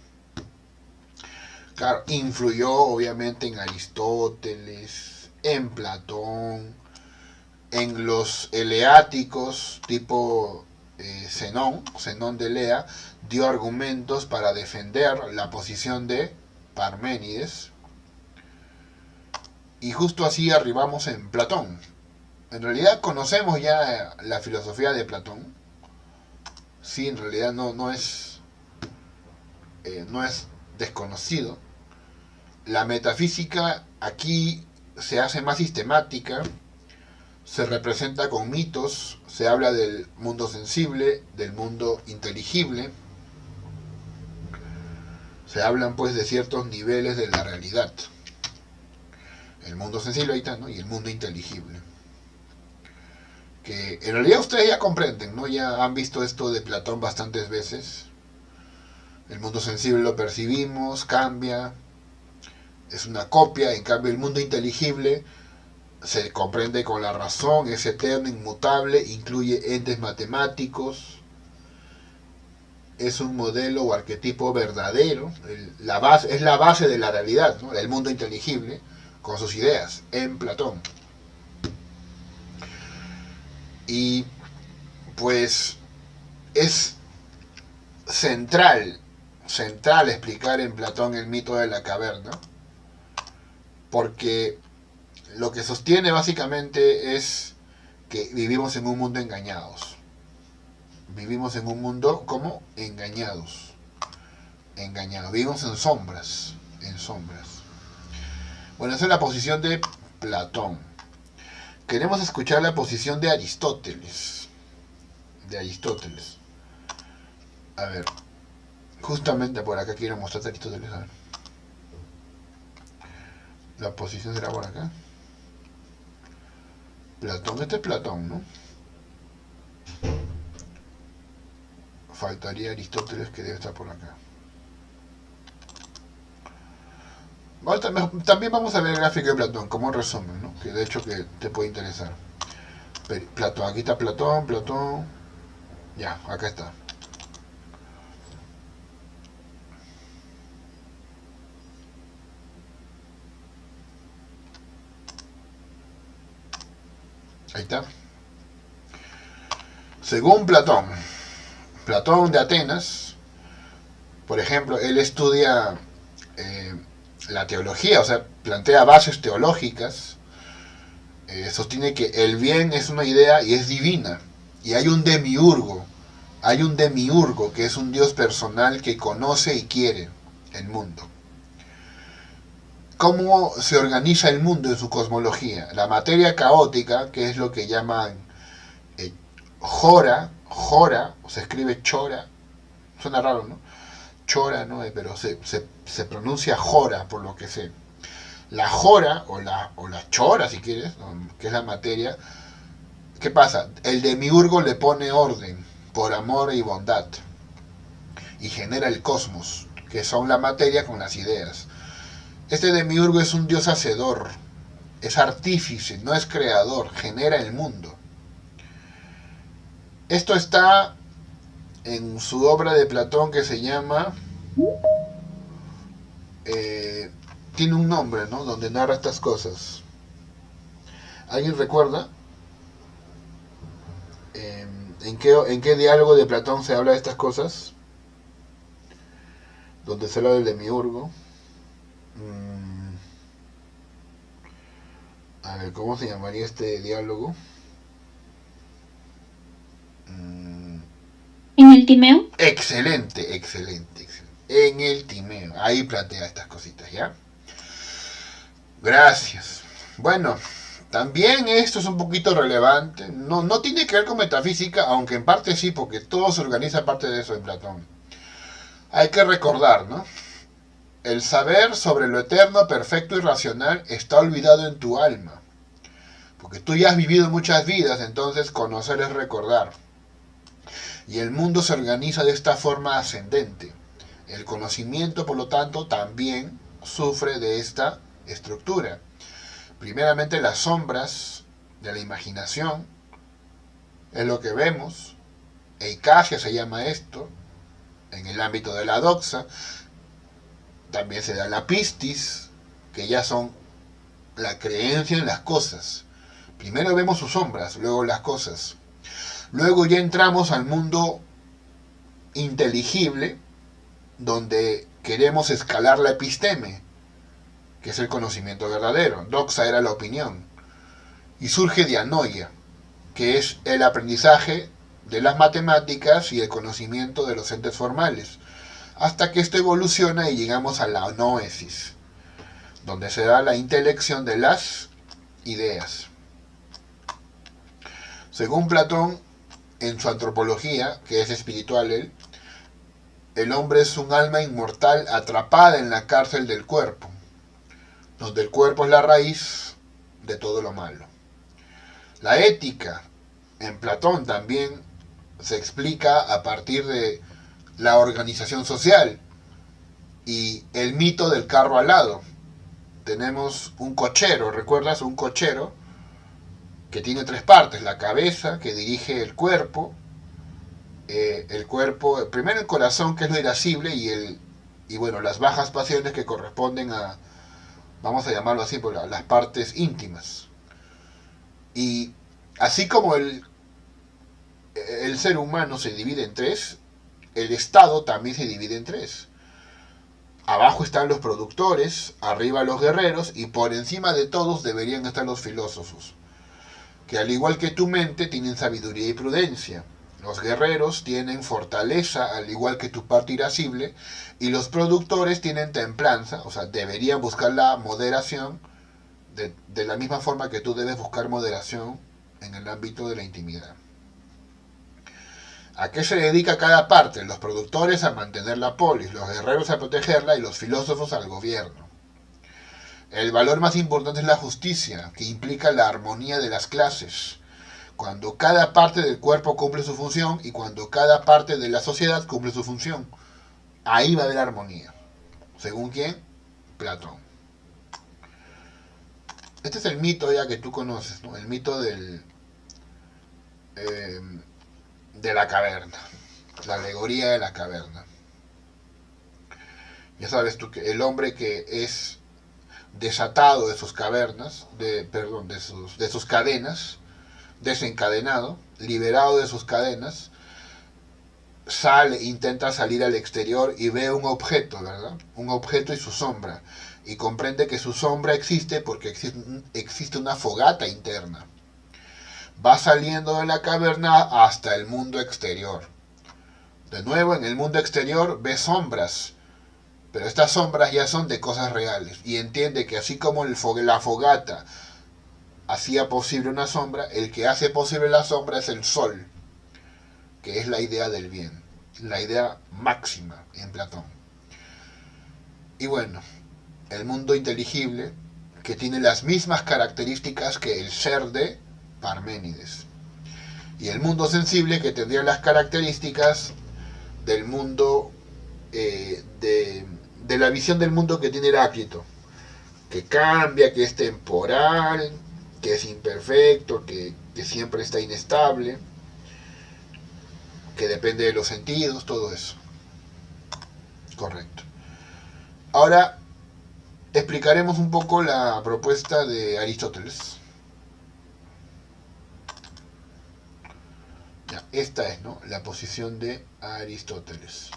Claro, influyó obviamente en Aristóteles, en Platón, en los eleáticos tipo Zenón de Elea, dio argumentos para defender la posición de Parménides. Y justo así arribamos en Platón. En realidad conocemos ya la filosofía de Platón. Sí, en realidad no es desconocido. La metafísica aquí se hace más sistemática, se representa con mitos, se habla del mundo sensible, del mundo inteligible, se hablan pues de ciertos niveles de la realidad. El mundo sensible ahí está, ¿no? Y el mundo inteligible. Que en realidad ustedes ya comprenden, ¿no? Ya han visto esto de Platón bastantes veces. El mundo sensible lo percibimos, cambia, es una copia, en cambio el mundo inteligible se comprende con la razón, es eterno, inmutable, incluye entes matemáticos, es un modelo o arquetipo verdadero, es la base de la realidad, ¿no? El mundo inteligible, con sus ideas, en Platón. Y pues es central explicar en Platón el mito de la caverna, porque lo que sostiene básicamente es que vivimos en un mundo engañados. Vivimos en un mundo como engañados. Vivimos en sombras. Bueno, esa es la posición de Platón. Queremos escuchar la posición de Aristóteles. A ver, justamente por acá quiero mostrarte a Aristóteles. A ver. La posición será por acá. Platón, este es Platón, ¿no? Faltaría Aristóteles, que debe estar por acá. También vamos a ver el gráfico de Platón como un resumen, ¿no? Que de hecho que te puede interesar. Platón, aquí está Platón. Ya, acá está. Ahí está. Según Platón de Atenas, por ejemplo, él estudia la teología, o sea, plantea bases teológicas, sostiene que el bien es una idea y es divina, y hay un demiurgo que es un Dios personal que conoce y quiere el mundo. ¿Cómo se organiza el mundo en su cosmología? La materia caótica, que es lo que llaman Jora, o se escribe Chora, suena raro, ¿no? Chora, ¿no? Pero se pronuncia Jora, por lo que sé. La Jora, o la Chora, si quieres, ¿no? Que es la materia. ¿Qué pasa? El demiurgo le pone orden por amor y bondad y genera el cosmos, que son la materia con las ideas. Este demiurgo es un dios hacedor, es artífice, no es creador, genera el mundo. Esto está en su obra de Platón que se llama... tiene un nombre, ¿no? Donde narra estas cosas. ¿Alguien recuerda? ¿En qué diálogo de Platón se habla de estas cosas? Donde se habla del demiurgo. A ver, ¿cómo se llamaría este diálogo? ¿En el Timeo? Excelente. En el Timeo. Ahí plantea estas cositas, ¿ya? Gracias. Bueno, también esto es un poquito relevante. No tiene que ver con metafísica, aunque en parte sí, porque todo se organiza parte de eso en Platón. Hay que recordar, ¿no? El saber sobre lo eterno, perfecto y racional está olvidado en tu alma. Porque tú ya has vivido muchas vidas, entonces conocer es recordar. Y el mundo se organiza de esta forma ascendente. El conocimiento, por lo tanto, también sufre de esta estructura. Primeramente, las sombras de la imaginación es lo que vemos. Eicasia se llama esto. En el ámbito de la doxa también se da la pistis, que ya son la creencia en las cosas. Primero vemos sus sombras, luego las cosas. Luego ya entramos al mundo inteligible, donde queremos escalar la episteme, que es el conocimiento verdadero. Doxa era la opinión. Y surge dianoia, que es el aprendizaje de las matemáticas y el conocimiento de los entes formales, hasta que esto evoluciona y llegamos a la noesis, donde se da la intelección de las ideas. Según Platón, en su antropología, que es espiritual, el hombre es un alma inmortal atrapada en la cárcel del cuerpo, donde el cuerpo es la raíz de todo lo malo. La ética, en Platón también se explica a partir de la organización social y el mito del carro alado. Tenemos un cochero, ¿recuerdas? Un cochero que tiene tres partes: la cabeza, que dirige el cuerpo, primero el corazón, que es lo irascible, y bueno, las bajas pasiones, que corresponden a, vamos a llamarlo así, por las partes íntimas. Y así como el el ser humano se divide en tres, el Estado también se divide en tres. Abajo están los productores, arriba los guerreros y por encima de todos deberían estar los filósofos, que al igual que tu mente tienen sabiduría y prudencia. Los guerreros tienen fortaleza al igual que tu parte irascible y los productores tienen templanza, o sea, deberían buscar la moderación de la misma forma que tú debes buscar moderación en el ámbito de la intimidad. ¿A qué se dedica cada parte? Los productores a mantener la polis, los guerreros a protegerla y los filósofos al gobierno. El valor más importante es la justicia, que implica la armonía de las clases. Cuando cada parte del cuerpo cumple su función y cuando cada parte de la sociedad cumple su función. Ahí va a haber armonía. ¿Según quién? Platón. Este es el mito ya que tú conoces, ¿no? El mito de la caverna, la alegoría de la caverna. Ya sabes tú que el hombre que es desatado de sus cavernas, de sus cadenas, desencadenado, liberado de sus cadenas, intenta salir al exterior y ve un objeto, ¿verdad? Un objeto y su sombra. Y comprende que su sombra existe porque existe una fogata interna. Va saliendo de la caverna hasta el mundo exterior. De nuevo, en el mundo exterior ve sombras, pero estas sombras ya son de cosas reales. Y entiende que así como la fogata hacía posible una sombra, el que hace posible la sombra es el sol, que es la idea del bien, la idea máxima en Platón. Y bueno, el mundo inteligible, que tiene las mismas características que el ser de Parménides. Y el mundo sensible, que tendría las características del mundo, de la visión del mundo que tiene Heráclito, que cambia, que es temporal, que es imperfecto, que siempre está inestable, que depende de los sentidos, todo eso. Correcto. Ahora explicaremos un poco la propuesta de Aristóteles. Ya, esta es, ¿no?, la posición de Aristóteles.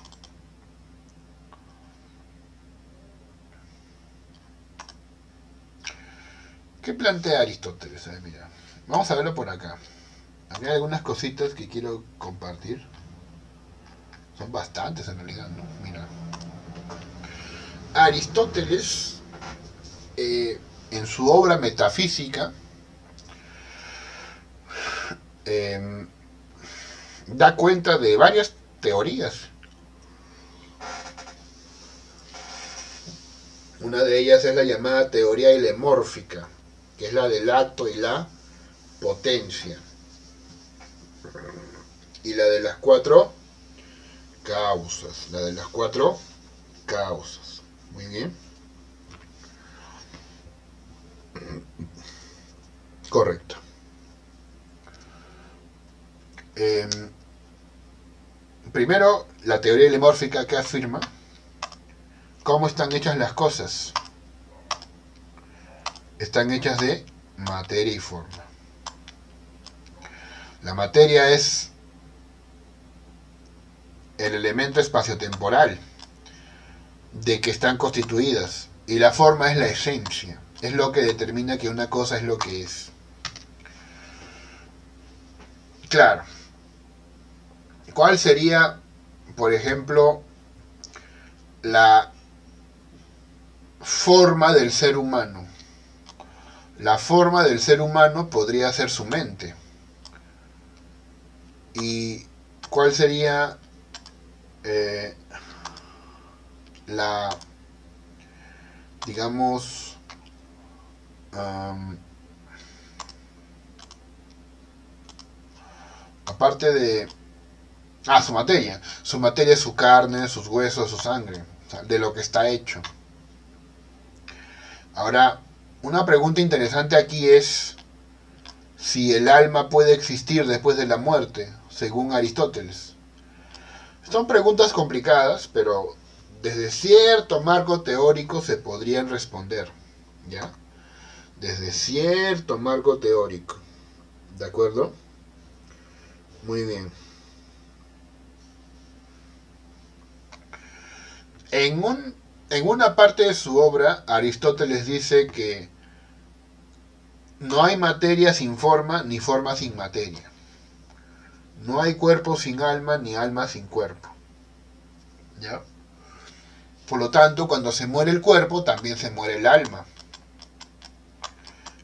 ¿Qué plantea Aristóteles? A ver, mira, vamos a verlo por acá. Hay algunas cositas que quiero compartir. Son bastantes en realidad, ¿no? Mira. Aristóteles, en su obra Metafísica, da cuenta de varias teorías. Una de ellas es la llamada teoría helemórfica, que es la del acto y la potencia. Y la de las cuatro causas. La de las cuatro causas. Muy bien. Correcto. Primero, la teoría helemórfica, que afirma cómo están hechas las cosas. Están hechas de materia y forma. La materia es el elemento espaciotemporal de que están constituidas, y la forma es la esencia, es lo que determina que una cosa es lo que es. Claro, ¿cuál sería, por ejemplo, la forma del ser humano? La forma del ser humano podría ser su mente. ¿Y cuál sería digamos, aparte de su materia? Su materia es su carne, sus huesos, su sangre, o sea, de lo que está hecho. Ahora, una pregunta interesante aquí es si el alma puede existir después de la muerte, según Aristóteles. Son preguntas complicadas, pero desde cierto marco teórico se podrían responder, ¿ya? Desde cierto marco teórico, ¿de acuerdo? Muy bien. En una parte de su obra, Aristóteles dice que no hay materia sin forma, ni forma sin materia. No hay cuerpo sin alma, ni alma sin cuerpo. ¿Ya? Por lo tanto, cuando se muere el cuerpo, también se muere el alma.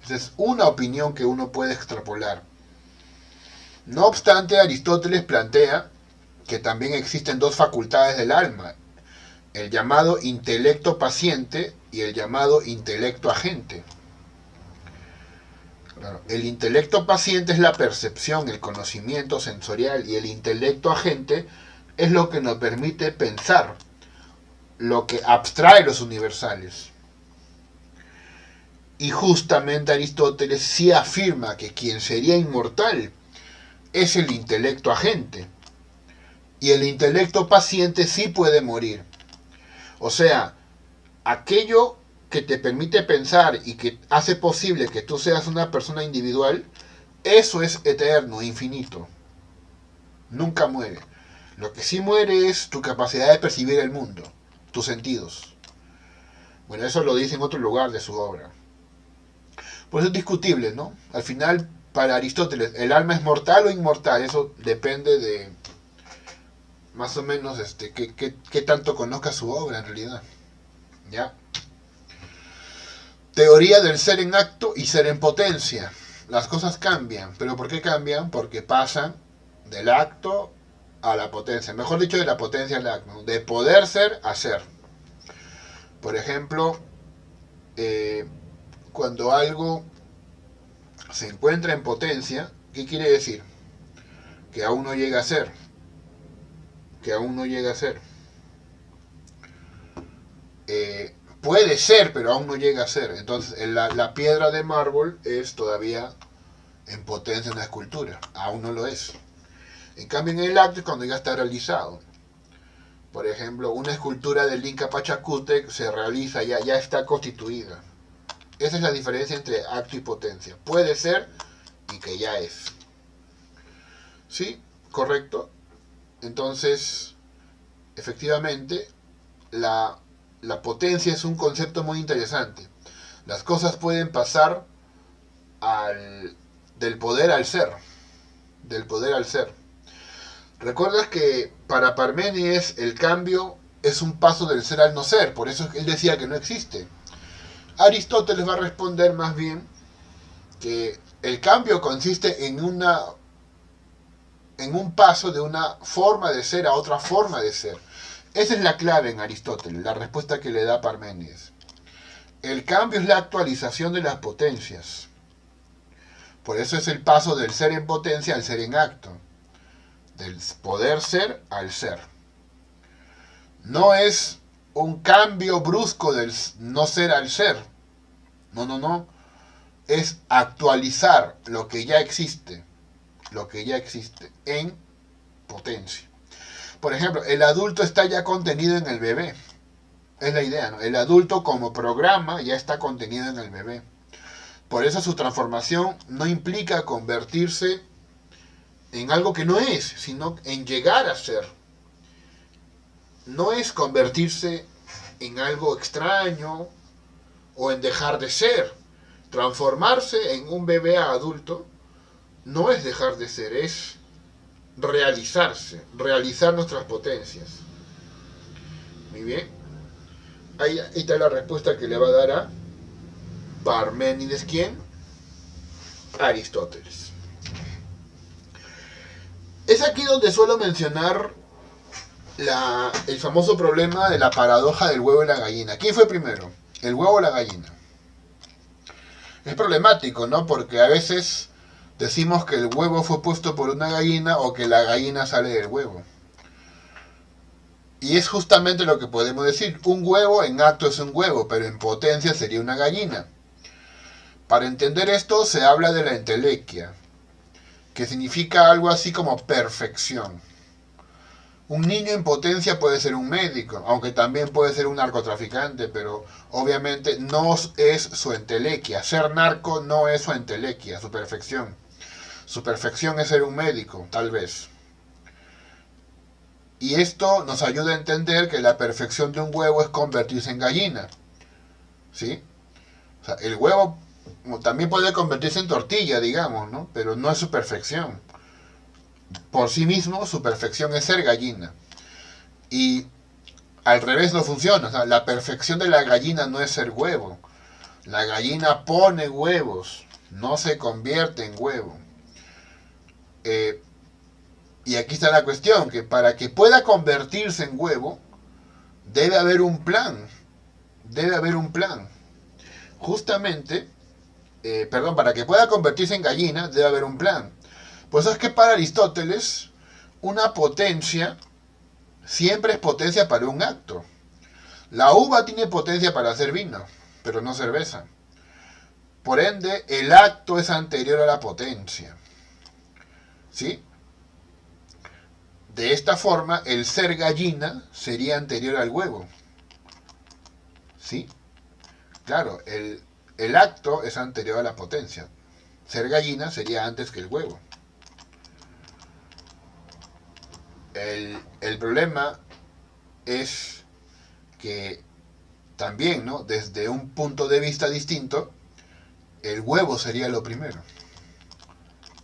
Esa es una opinión que uno puede extrapolar. No obstante, Aristóteles plantea que también existen dos facultades del alma, el llamado intelecto paciente y el llamado intelecto agente. Claro, el intelecto paciente es la percepción, el conocimiento sensorial, y el intelecto agente es lo que nos permite pensar, lo que abstrae los universales. Y justamente Aristóteles sí afirma que quien sería inmortal es el intelecto agente, y el intelecto paciente sí puede morir. O sea, aquello que te permite pensar y que hace posible que tú seas una persona individual, eso es eterno, infinito. Nunca muere. Lo que sí muere es tu capacidad de percibir el mundo, tus sentidos. Bueno, eso lo dice en otro lugar de su obra. Por eso es discutible, ¿no? Al final, para Aristóteles, ¿el alma es mortal o inmortal? Eso depende de más o menos qué tanto conozca su obra en realidad. ¿Ya? Teoría del ser en acto y ser en potencia. Las cosas cambian, pero ¿por qué cambian? Porque pasan del acto a la potencia. Mejor dicho, de la potencia al acto. De poder ser a ser. Por ejemplo, cuando algo se encuentra en potencia, ¿qué quiere decir? Que aún no llega a ser. Que aún no llega a ser. Puede ser, pero aún no llega a ser. Entonces, la piedra de mármol es todavía en potencia una escultura. Aún no lo es. En cambio, en el acto es cuando ya está realizado. Por ejemplo, una escultura del Inca Pachacútec se realiza, ya está constituida. Esa es la diferencia entre acto y potencia. Puede ser y que ya es. ¿Sí? ¿Correcto? Entonces, efectivamente, la potencia es un concepto muy interesante. Las cosas pueden pasar del poder al ser. Del poder al ser. ¿Recuerdas que para Parménides el cambio es un paso del ser al no ser? Por eso él decía que no existe. Aristóteles va a responder más bien que el cambio consiste en un paso de una forma de ser a otra forma de ser. Esa es la clave en Aristóteles, la respuesta que le da Parménides. El cambio es la actualización de las potencias. Por eso es el paso del ser en potencia al ser en acto. Del poder ser al ser. No es un cambio brusco del no ser al ser. No. Es actualizar lo que ya existe. Lo que ya existe en potencia. Por ejemplo, el adulto está ya contenido en el bebé. Es la idea, ¿no? El adulto como programa ya está contenido en el bebé. Por eso su transformación no implica convertirse en algo que no es, sino en llegar a ser. No es convertirse en algo extraño o en dejar de ser. Transformarse en un bebé a adulto no es dejar de ser, es realizarse, realizar nuestras potencias. Muy bien. Ahí está la respuesta que le va a dar a Parménides. ¿Quién? Aristóteles. Es aquí donde suelo mencionar el famoso problema de la paradoja del huevo y la gallina. ¿Quién fue primero? ¿El huevo o la gallina? Es problemático, ¿no? Porque a veces decimos que el huevo fue puesto por una gallina o que la gallina sale del huevo. Y es justamente lo que podemos decir. Un huevo en acto es un huevo, pero en potencia sería una gallina. Para entender esto se habla de la entelequia, que significa algo así como perfección. Un niño en potencia puede ser un médico, aunque también puede ser un narcotraficante, pero obviamente no es su entelequia. Ser narco no es su entelequia, su perfección. Su perfección es ser un médico, tal vez. Y esto nos ayuda a entender que la perfección de un huevo es convertirse en gallina. ¿Sí? O sea, el huevo también puede convertirse en tortilla, digamos, ¿no? Pero no es su perfección. Por sí mismo, su perfección es ser gallina. Y al revés no funciona. O sea, la perfección de la gallina no es ser huevo. La gallina pone huevos, no se convierte en huevo. Y aquí está la cuestión, que para que pueda convertirse en huevo, debe haber un plan. Debe haber un plan. Justamente, para que pueda convertirse en gallina, debe haber un plan. Pues es que para Aristóteles, una potencia siempre es potencia para un acto. La uva tiene potencia para hacer vino, pero no cerveza. Por ende, el acto es anterior a la potencia. ¿Sí? De esta forma, el ser gallina sería anterior al huevo. ¿Sí? Claro, el acto es anterior a la potencia. Ser gallina sería antes que el huevo. El problema es que también, ¿no? Desde un punto de vista distinto, el huevo sería lo primero.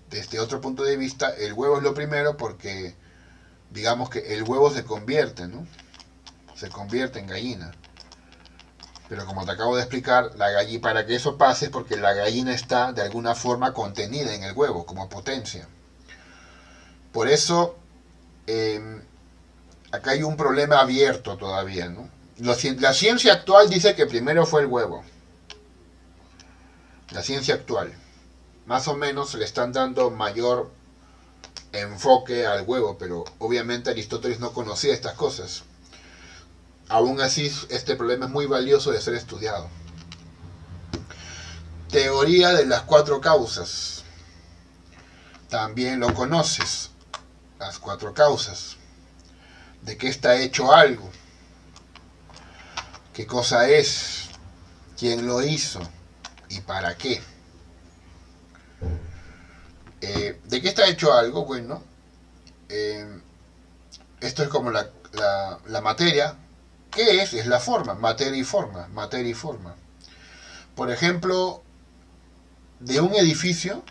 Desde otro punto de vista, el huevo es lo primero porque, digamos que el huevo se convierte, ¿no? Se convierte en gallina. Pero como te acabo de explicar, para que eso pase es porque la gallina está de alguna forma contenida en el huevo, como potencia. Por eso, acá hay un problema abierto todavía, ¿no? La ciencia actual dice que primero fue el huevo. La ciencia actual. Más o menos le están dando mayor enfoque al huevo, pero obviamente Aristóteles no conocía estas cosas. Aún así, este problema es muy valioso de ser estudiado. Teoría de las 4 causas. También lo conoces. Las 4 causas. ¿De qué está hecho algo? ¿Qué cosa es? ¿Quién lo hizo? ¿Y para qué? ¿De qué está hecho algo? Bueno, esto es como la materia. ¿Qué es? Es la forma, materia y forma, materia y forma. Por ejemplo, de un edificio,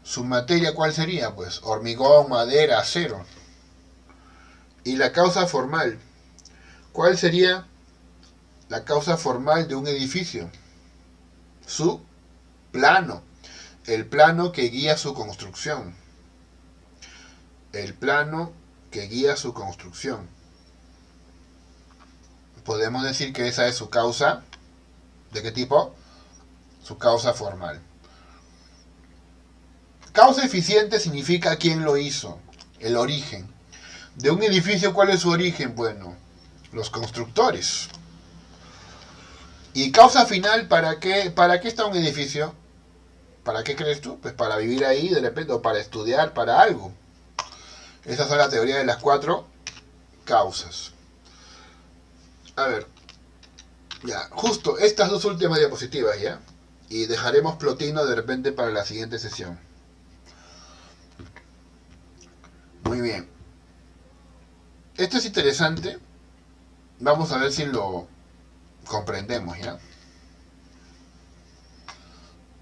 su materia, ¿cuál sería? Pues hormigón, madera, acero. Y la causa formal, ¿cuál sería la causa formal de un edificio? Su plano, el plano que guía su construcción. El plano que guía su construcción. Podemos decir que esa es su causa. ¿De qué tipo? Su causa formal. Causa eficiente significa quién lo hizo, el origen. De un edificio, ¿cuál es su origen? Bueno, los constructores. ¿Y causa final para qué? ¿Para qué está un edificio? ¿Para qué crees tú? Pues para vivir ahí de repente, o para estudiar, para algo. Esas son las teorías de las 4 causas. A ver, ya, justo estas 2 últimas diapositivas, ¿ya? Y dejaremos Plotino de repente para la siguiente sesión. Muy bien. Esto es interesante. Vamos a ver si lo comprendemos, ¿ya?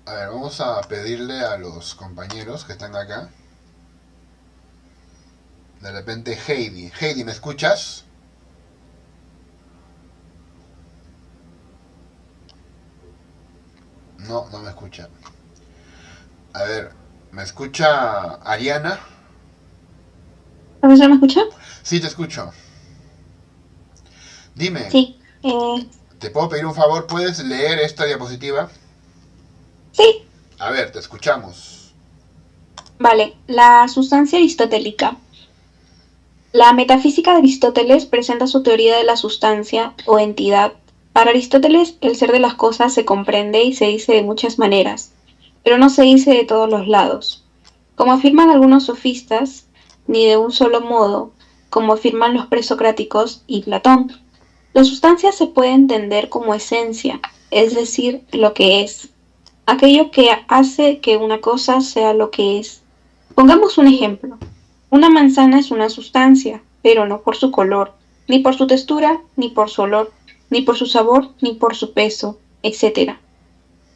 A ver, vamos a pedirle a los compañeros que están acá. De repente Heidi. Heidi, ¿me escuchas? No, no me escucha. A ver, ¿me escucha Ariana? ¿Profesor, me escucha? Sí, te escucho. Dime, Sí. ¿te puedo pedir un favor? ¿Puedes leer esta diapositiva? Sí. A ver, te escuchamos. Vale. La sustancia aristotélica. La metafísica de Aristóteles presenta su teoría de la sustancia o entidad. Para Aristóteles, el ser de las cosas se comprende y se dice de muchas maneras, pero no se dice de todos los lados. Como afirman algunos sofistas, ni de un solo modo, como afirman los presocráticos y Platón. La sustancia se puede entender como esencia, es decir, lo que es. aquello que hace que una cosa sea lo que es. Pongamos un ejemplo. Una manzana es una sustancia, pero no por su color, ni por su textura, ni por su olor, ni por su sabor, ni por su peso, etc.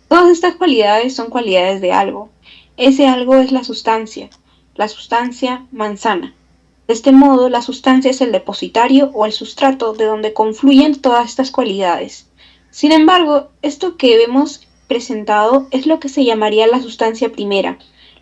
Todas estas cualidades son cualidades de algo. Ese algo es la sustancia manzana. De este modo, la sustancia es el depositario o el sustrato de donde confluyen todas estas cualidades. Sin embargo, esto que vemos presentado es lo que se llamaría la sustancia primera.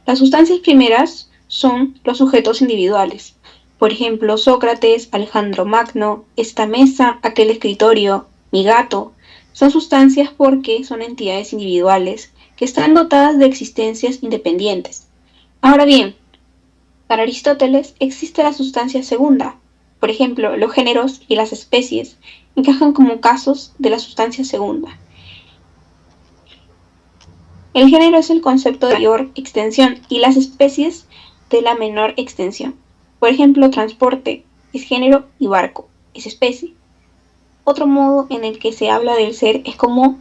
Las sustancias primeras son los sujetos individuales. Por ejemplo, Sócrates, Alejandro Magno, esta mesa, aquel escritorio, mi gato, son sustancias porque son entidades individuales que están dotadas de existencias independientes. Ahora bien, para Aristóteles existe la sustancia segunda. Por ejemplo, los géneros y las especies encajan como casos de la sustancia segunda. El género es el concepto de mayor extensión y las especies de la menor extensión. Por ejemplo, transporte es género y barco es especie. Otro modo en el que se habla del ser es como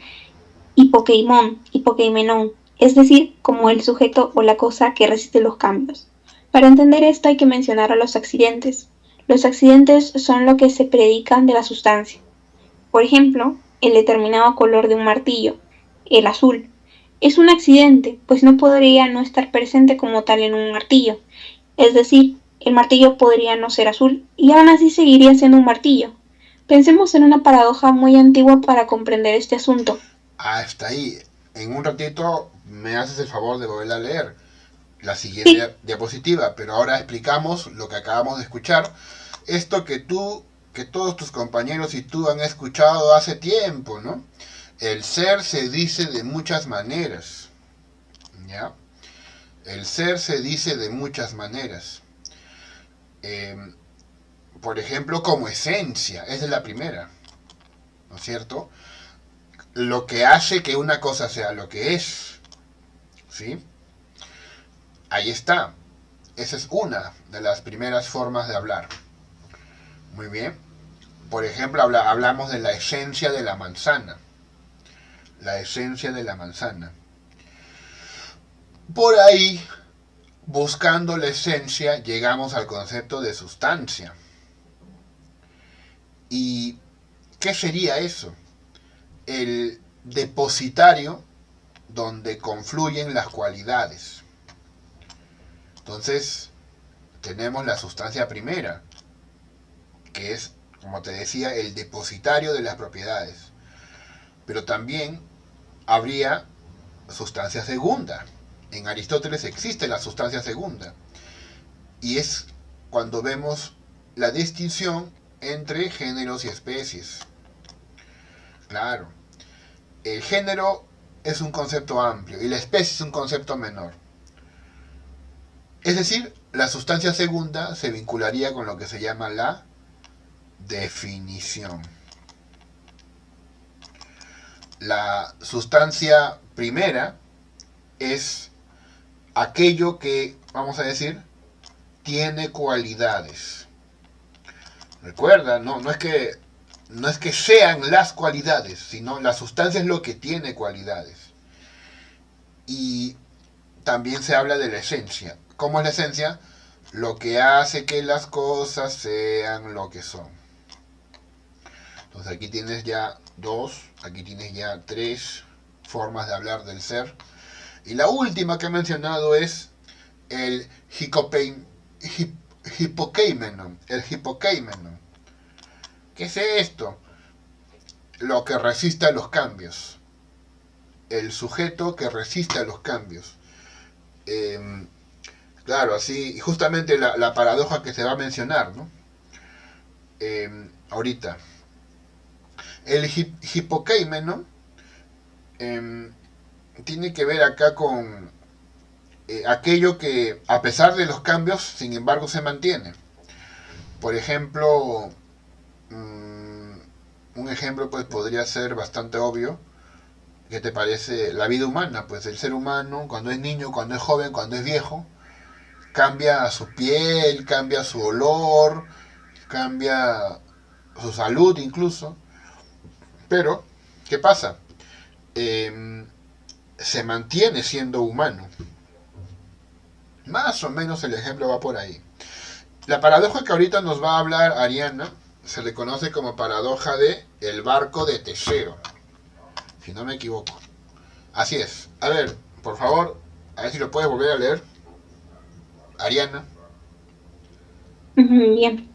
hipokeimon, hipokeimenon, es decir, como el sujeto o la cosa que resiste los cambios. Para entender esto hay que mencionar a los accidentes. Los accidentes son lo que se predican de la sustancia. Por ejemplo, el determinado color de un martillo, el azul, es un accidente, pues no podría no estar presente como tal en un martillo. Es decir, el martillo podría no ser azul y aún así seguiría siendo un martillo. Pensemos en una paradoja muy antigua para comprender este asunto. Hasta ahí. En un ratito me haces el favor de volver a leer la Sí, siguiente diapositiva, pero ahora explicamos lo que acabamos de escuchar. Esto que todos tus compañeros y tú han escuchado hace tiempo, ¿no? El ser se dice de muchas maneras, ¿ya? El ser se dice de muchas maneras. Eh, por ejemplo, como esencia, esa es la primera, ¿no es cierto? Lo que hace que una cosa sea lo que es, ¿sí? Ahí está. Esa es una de las primeras formas de hablar. Muy bien. Por ejemplo, hablamos de la esencia de la manzana. La esencia de la manzana. Por ahí, buscando la esencia, llegamos al concepto de sustancia. ¿Y qué sería eso? El depositario donde confluyen las cualidades. Entonces, tenemos la sustancia primera, que es, como te decía, el depositario de las propiedades. Pero también habría sustancia segunda. En Aristóteles existe la sustancia segunda. Y es cuando vemos la distinción entre géneros y especies. Claro, el género es un concepto amplio y la especie es un concepto menor. Es decir, la sustancia segunda se vincularía con lo que se llama la definición. La sustancia primera es aquello que, vamos a decir, tiene cualidades. Recuerda, no es que sean las cualidades, sino la sustancia es lo que tiene cualidades. Y también se habla de la esencia. ¿Cómo es la esencia? Lo que hace que las cosas sean lo que son. Entonces aquí tienes ya dos, aquí tienes ya tres formas de hablar del ser. Y la última que he mencionado es el hipokeimenon. El hipokeimenon. ¿Qué es esto? Lo que resiste a los cambios. El sujeto que resiste a los cambios. Claro, así, justamente la paradoja que se va a mencionar, ¿no? Ahorita. El hipokeimenon tiene que ver acá con aquello que, a pesar de los cambios, sin embargo, se mantiene. Por ejemplo, un ejemplo pues podría ser bastante obvio. ¿Qué te parece la vida humana? Pues el ser humano, cuando es niño, cuando es joven, cuando es viejo, cambia su piel, cambia su olor, cambia su salud incluso. Pero, ¿qué pasa? se mantiene siendo humano. Más o menos el ejemplo va por ahí. La paradoja que ahorita nos va a hablar Ariana se le conoce como paradoja de el barco de Teseo, si no me equivoco. Así es. A ver, por favor, a ver si lo puedes volver a leer, Ariana. Bien.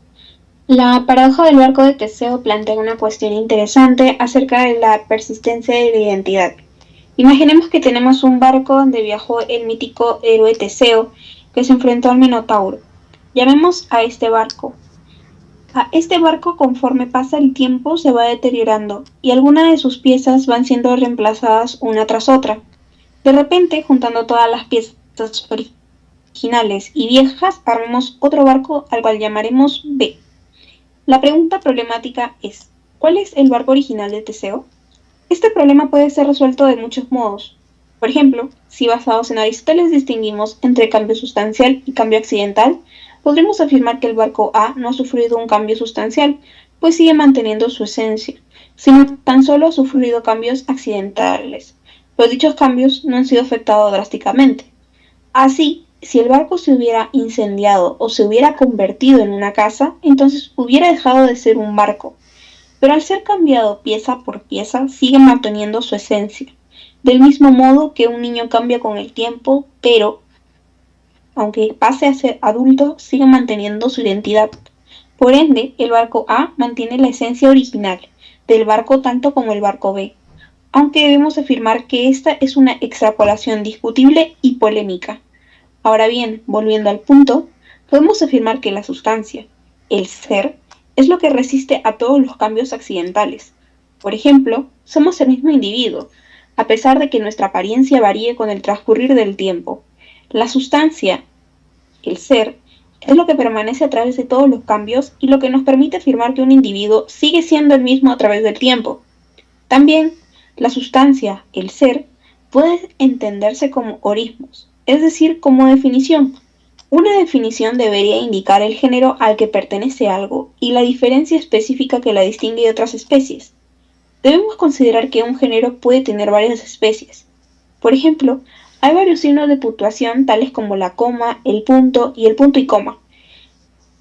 La paradoja del barco de Teseo plantea una cuestión interesante acerca de la persistencia de la identidad. Imaginemos que tenemos un barco donde viajó el mítico héroe Teseo, que se enfrentó al Minotauro. Llamemos a este barco. A este barco, conforme pasa el tiempo, se va deteriorando y algunas de sus piezas van siendo reemplazadas una tras otra. De repente, juntando todas las piezas originales y viejas, armemos otro barco al cual llamaremos B. La pregunta problemática es, ¿cuál es el barco original de Teseo? Este problema puede ser resuelto de muchos modos. Por ejemplo, si basados en Aristóteles distinguimos entre cambio sustancial y cambio accidental, podremos afirmar que el barco A no ha sufrido un cambio sustancial, pues sigue manteniendo su esencia, sino tan solo ha sufrido cambios accidentales, pues dichos cambios no han sido afectados drásticamente. Así, si el barco se hubiera incendiado o se hubiera convertido en una casa, entonces hubiera dejado de ser un barco. Pero al ser cambiado pieza por pieza, sigue manteniendo su esencia. Del mismo modo que un niño cambia con el tiempo, pero, aunque pase a ser adulto, sigue manteniendo su identidad. Por ende, el barco A mantiene la esencia original del barco tanto como el barco B, aunque debemos afirmar que esta es una extrapolación discutible y polémica. Ahora bien, volviendo al punto, podemos afirmar que la sustancia, el ser, es lo que resiste a todos los cambios accidentales. Por ejemplo, somos el mismo individuo, a pesar de que nuestra apariencia varíe con el transcurrir del tiempo. La sustancia, el ser, es lo que permanece a través de todos los cambios y lo que nos permite afirmar que un individuo sigue siendo el mismo a través del tiempo. También, la sustancia, el ser, puede entenderse como orismos, es decir, como definición. Una definición debería indicar el género al que pertenece algo y la diferencia específica que la distingue de otras especies. Debemos considerar que un género puede tener varias especies. Por ejemplo, hay varios signos de puntuación tales como la coma, el punto y coma.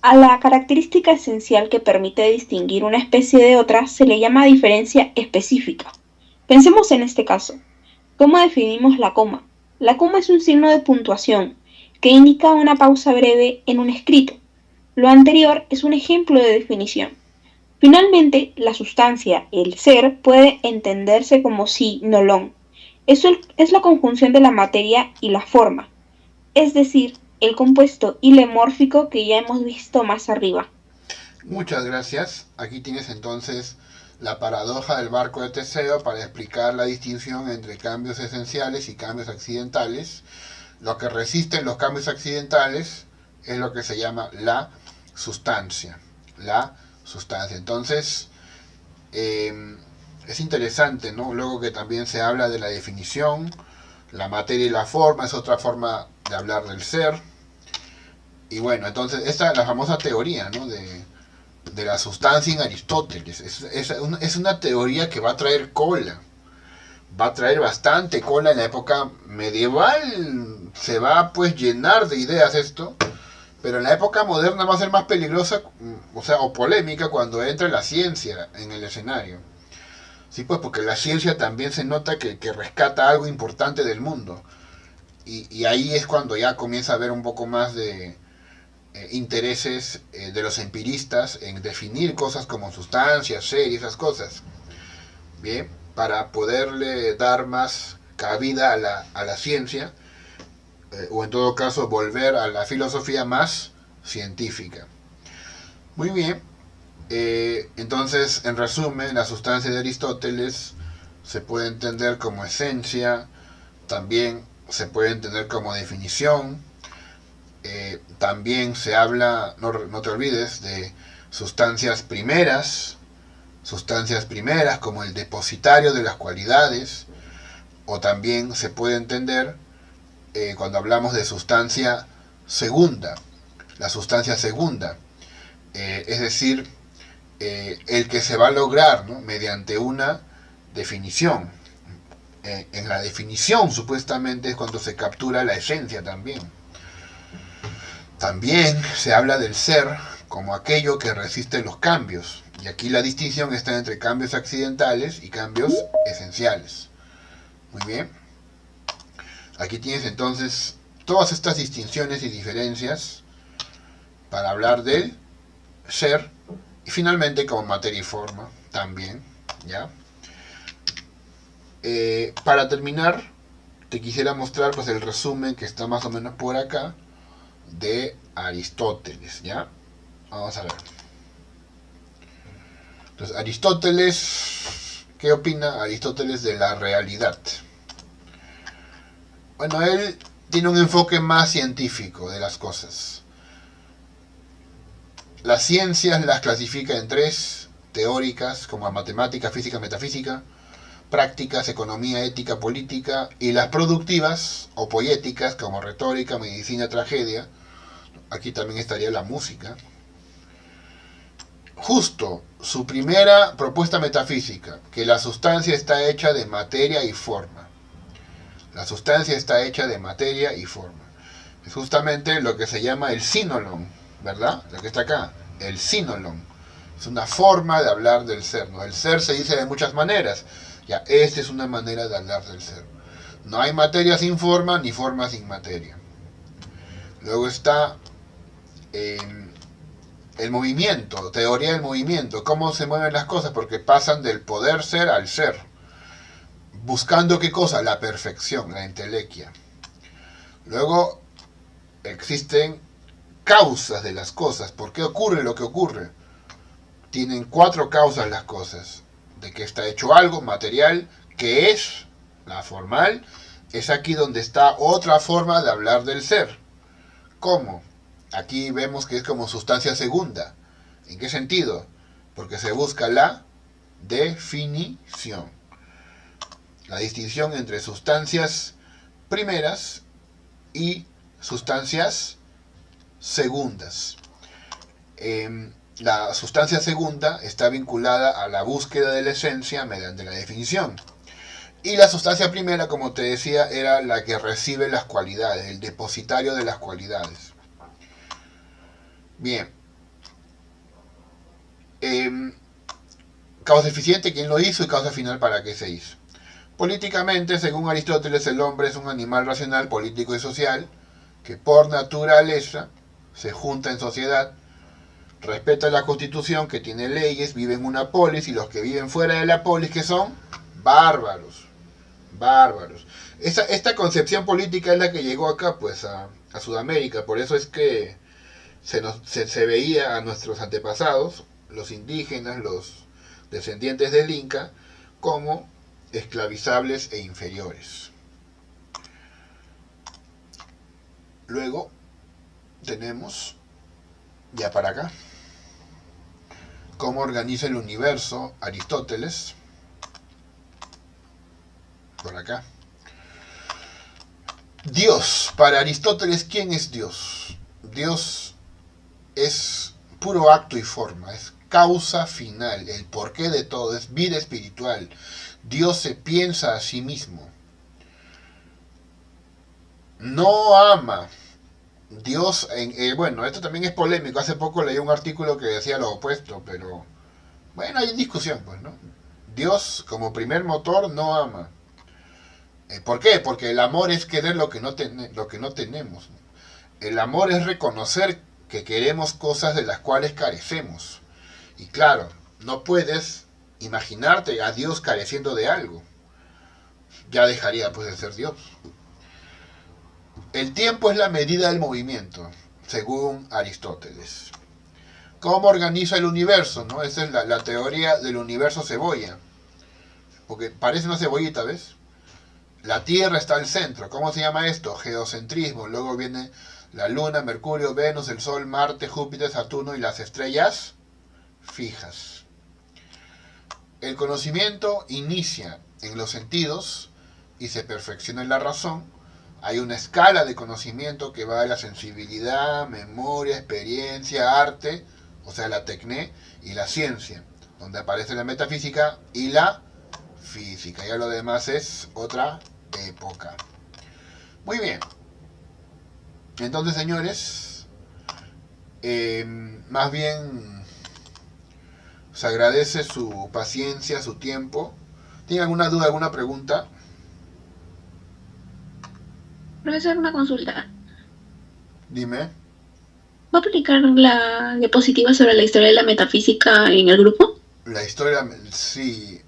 A la característica esencial que permite distinguir una especie de otra se le llama diferencia específica. Pensemos en este caso. ¿Cómo definimos la coma? La coma es un signo de puntuación que indica una pausa breve en un escrito. Lo anterior es un ejemplo de definición. Finalmente, la sustancia, el ser, puede entenderse como sí, no long. Eso es la conjunción de la materia y la forma, es decir, el compuesto ilemórfico que ya hemos visto más arriba. Muchas gracias. Aquí tienes entonces la paradoja del barco de Teseo para explicar la distinción entre cambios esenciales y cambios accidentales. Lo que resiste los cambios accidentales es lo que se llama la sustancia. La sustancia. Entonces, es interesante, ¿no? Luego que también se habla de la definición, la materia y la forma, es otra forma de hablar del ser. Y bueno, entonces esta es la famosa teoría, ¿no? de la sustancia en Aristóteles. Es una teoría que va a traer cola. Va a traer bastante cola en la época medieval. Se va a pues llenar de ideas esto. Pero en la época moderna va a ser más peligrosa, o polémica, cuando entra la ciencia en el escenario. Sí, pues porque la ciencia también se nota que rescata algo importante del mundo. Y ahí es cuando ya comienza a haber un poco más de intereses de los empiristas en definir cosas como sustancias, ser y esas cosas. Bien, para poderle dar más cabida a la ciencia, o en todo caso volver a la filosofía más científica. Muy bien, entonces en resumen, la sustancia de Aristóteles se puede entender como esencia, también se puede entender como definición, también se habla, no te olvides, de sustancias primeras como el depositario de las cualidades, o también se puede entender cuando hablamos de sustancia segunda, la sustancia segunda, es decir, el que se va a lograr, ¿no? mediante una definición, En la definición, supuestamente, es cuando se captura la esencia también. También se habla del ser como aquello que resiste los cambios. Y aquí la distinción está entre cambios accidentales y cambios esenciales. Muy bien. Aquí tienes entonces todas estas distinciones y diferencias para hablar del ser y finalmente como materia y forma también, ¿ya? Para terminar, te quisiera mostrar pues el resumen que está más o menos por acá de Aristóteles, ¿ya? Vamos a ver. Entonces, Aristóteles, ¿qué opina Aristóteles de la realidad? Bueno, él tiene un enfoque más científico de las cosas. Las ciencias las clasifica en tres: teóricas, como matemática, física, metafísica; prácticas, economía, ética, política; y las productivas o poéticas, como retórica, medicina, tragedia. Aquí también estaría la música. Justo su primera propuesta metafísica, que la sustancia está hecha de materia y forma. La sustancia está hecha de materia y forma. Es justamente lo que se llama el sínolon, ¿verdad? Lo que está acá, el sínolon. Es una forma de hablar del ser, ¿no? El ser se dice de muchas maneras. Ya, esta es una manera de hablar del ser. No hay materia sin forma, ni forma sin materia. Luego está el movimiento, teoría del movimiento, cómo se mueven las cosas, porque pasan del poder ser al ser. Buscando qué cosa, la perfección, la entelequia. Luego existen causas de las cosas. ¿Por qué ocurre lo que ocurre? Tienen 4 causas las cosas. De que está hecho algo material, que es la formal. Es aquí donde está otra forma de hablar del ser. ¿Cómo? Aquí vemos que es como sustancia segunda. ¿En qué sentido? Porque se busca la definición. La distinción entre sustancias primeras y sustancias segundas. La sustancia segunda está vinculada a la búsqueda de la esencia mediante la definición. Y la sustancia primera, como te decía, era la que recibe las cualidades, el depositario de las cualidades. Bien. Causa eficiente, ¿quién lo hizo? Y causa final, ¿para qué se hizo? Políticamente, según Aristóteles, el hombre es un animal racional, político y social, que por naturaleza se junta en sociedad, respeta la constitución, que tiene leyes, vive en una polis, y los que viven fuera de la polis, que son bárbaros. Bárbaros. Esta concepción política es la que llegó acá, pues, a Sudamérica. Por eso es que se veía a nuestros antepasados, los indígenas, los descendientes del Inca, como esclavizables e inferiores. Luego tenemos, ya para acá, cómo organiza el universo Aristóteles. Por acá. Dios. Para Aristóteles, ¿quién es Dios? Dios es puro acto y forma, es causa final, el porqué de todo, es vida espiritual. Dios se piensa a sí mismo. No ama. Dios, bueno, esto también es polémico. Hace poco leí un artículo que decía lo opuesto, pero bueno, hay discusión, pues, ¿no? Dios, como primer motor, no ama. ¿Por qué? Porque el amor es querer lo que no tenemos. El amor es reconocer que queremos cosas de las cuales carecemos. Y claro, no puedes imaginarte a Dios careciendo de algo. Ya dejaría pues de ser Dios. El tiempo es la medida del movimiento, según Aristóteles. ¿Cómo organiza el universo? ¿No? Esa es la teoría del universo cebolla. Porque parece una cebollita, ¿ves? La Tierra está al centro. ¿Cómo se llama esto? Geocentrismo. Luego viene la Luna, Mercurio, Venus, el Sol, Marte, Júpiter, Saturno y las estrellas fijas. El conocimiento inicia en los sentidos y se perfecciona en la razón. Hay una escala de conocimiento que va de la sensibilidad, memoria, experiencia, arte, o sea, la tecné, y la ciencia, donde aparece la metafísica y la física. Ya lo demás es otra época. Muy bien. Entonces, señores, más bien se agradece su paciencia, su tiempo. ¿Tienen alguna duda, alguna pregunta? Profesor, una consulta. Dime. ¿Va a aplicar la diapositiva sobre la historia de la metafísica en el grupo? La historia, sí,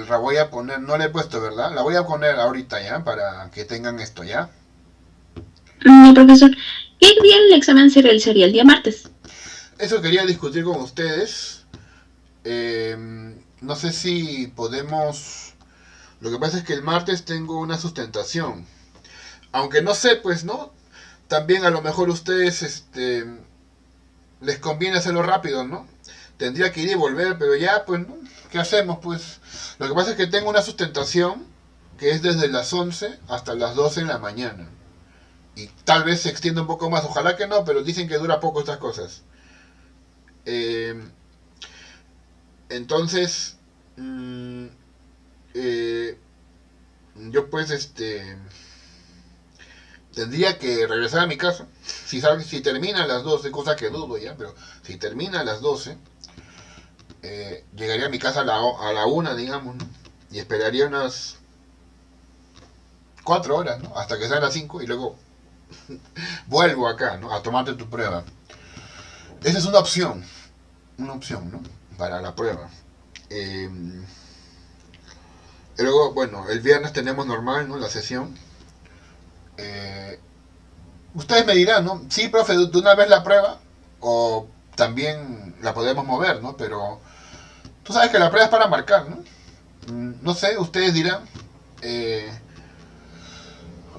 la voy a poner, no la he puesto, ¿verdad? La voy a poner ahorita ya, para que tengan esto ya. No, profesor. ¿Qué día el examen sería el día martes? Eso quería discutir con ustedes. No sé si podemos... Lo que pasa es que el martes tengo una sustentación. Aunque no sé, pues, ¿no? También a lo mejor ustedes, les conviene hacerlo rápido, ¿no? Tendría que ir y volver, pero ya, pues, ¿no? ¿Qué hacemos, pues? Lo que pasa es que tengo una sustentación que es desde las 11 hasta las 12 de la mañana. Y tal vez se extienda un poco más, ojalá que no, pero dicen que dura poco estas cosas. Entonces, yo pues, tendría que regresar a mi casa. Si termina a las 12, cosa que dudo ya, pero si termina a las 12, llegaría a mi casa a la 1, digamos, ¿no? Y esperaría unas 4 horas, ¿no? Hasta que sean las 5 y luego vuelvo acá, ¿no? A tomarte tu prueba. Esa es una opción, ¿no? Para la prueba. Luego, bueno, el viernes tenemos normal, ¿no? La sesión. Ustedes me dirán, ¿no? Sí, profe, de una vez la prueba, o también la podemos mover, ¿no? Pero tú sabes que la prueba es para marcar, ¿no? No sé, ustedes dirán.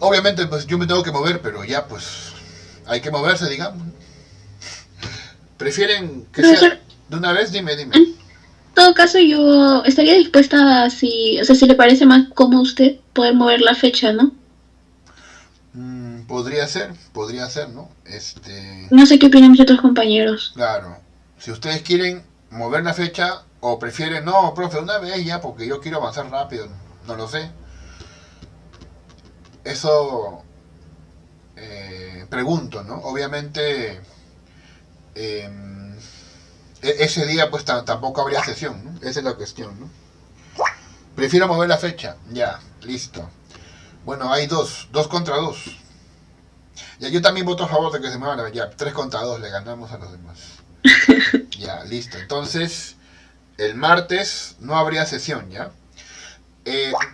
Obviamente, pues yo me tengo que mover, pero ya, pues, hay que moverse, digamos. ¿Prefieren que sea de una vez? Dime. En todo caso, yo estaría dispuesta, si le parece más cómodo a usted, poder mover la fecha, ¿no? Podría ser, ¿no? No sé qué opinan mis otros compañeros. Claro. Si ustedes quieren mover la fecha o prefieren, no, profe, una vez ya, porque yo quiero avanzar rápido, no lo sé. Eso pregunto, ¿no? Obviamente, ese día pues tampoco habría sesión, ¿no? Esa es la cuestión, ¿no? Prefiero mover la fecha, ya, listo. Bueno, hay dos contra dos. Ya, yo también voto a favor de que se muevan, ya, 3 contra 2, le ganamos a los demás. Ya, listo. Entonces, el martes no habría sesión, ¿ya?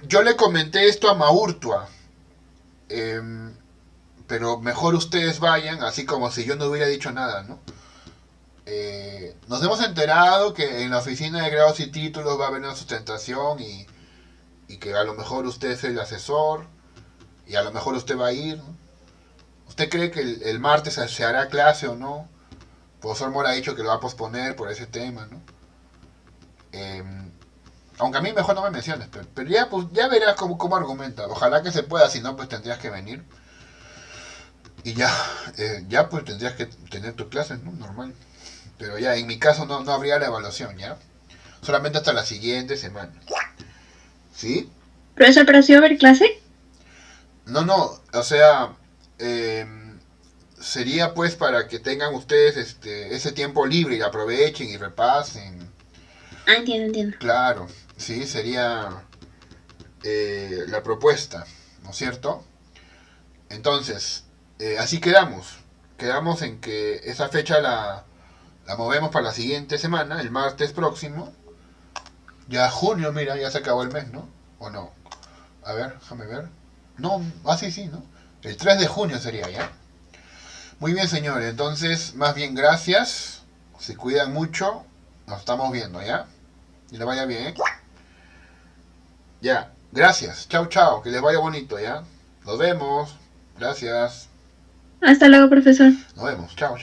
Yo le comenté esto a Maurtua, pero mejor ustedes vayan, así como si yo no hubiera dicho nada, ¿no? Nos hemos enterado que en la oficina de grados y títulos va a haber una sustentación y que a lo mejor usted es el asesor y a lo mejor usted va a ir, ¿no? ¿Usted cree que el martes se hará clase o no? El profesor Mora ha dicho que lo va a posponer por ese tema, ¿no? Aunque a mí mejor no me menciones, pero ya, pues, ya verás cómo argumenta. Ojalá que se pueda, si no, pues tendrías que venir. Y ya pues tendrías que tener tus clases, ¿no? Normal. Pero ya, en mi caso no habría la evaluación, ¿ya? Solamente hasta la siguiente semana. ¿Sí? ¿Profesor, pero sí va a haber clase? No, o sea, sería pues para que tengan ustedes ese tiempo libre y aprovechen y repasen. Ah, entiendo. Claro, sí, sería la propuesta, ¿no es cierto? Entonces, así quedamos. Quedamos en que esa fecha la movemos para la siguiente semana, el martes próximo. Ya junio, mira, ya se acabó el mes, ¿no? ¿O no? A ver, déjame ver. No, sí, ¿no? El 3 de junio sería ya. Muy bien, señores. Entonces, más bien gracias. Se cuidan mucho. Nos estamos viendo, ¿ya? Y les vaya bien, ¿eh? Ya, gracias. Chao. Que les vaya bonito, ¿ya? Nos vemos. Gracias. Hasta luego, profesor. Nos vemos. Chao.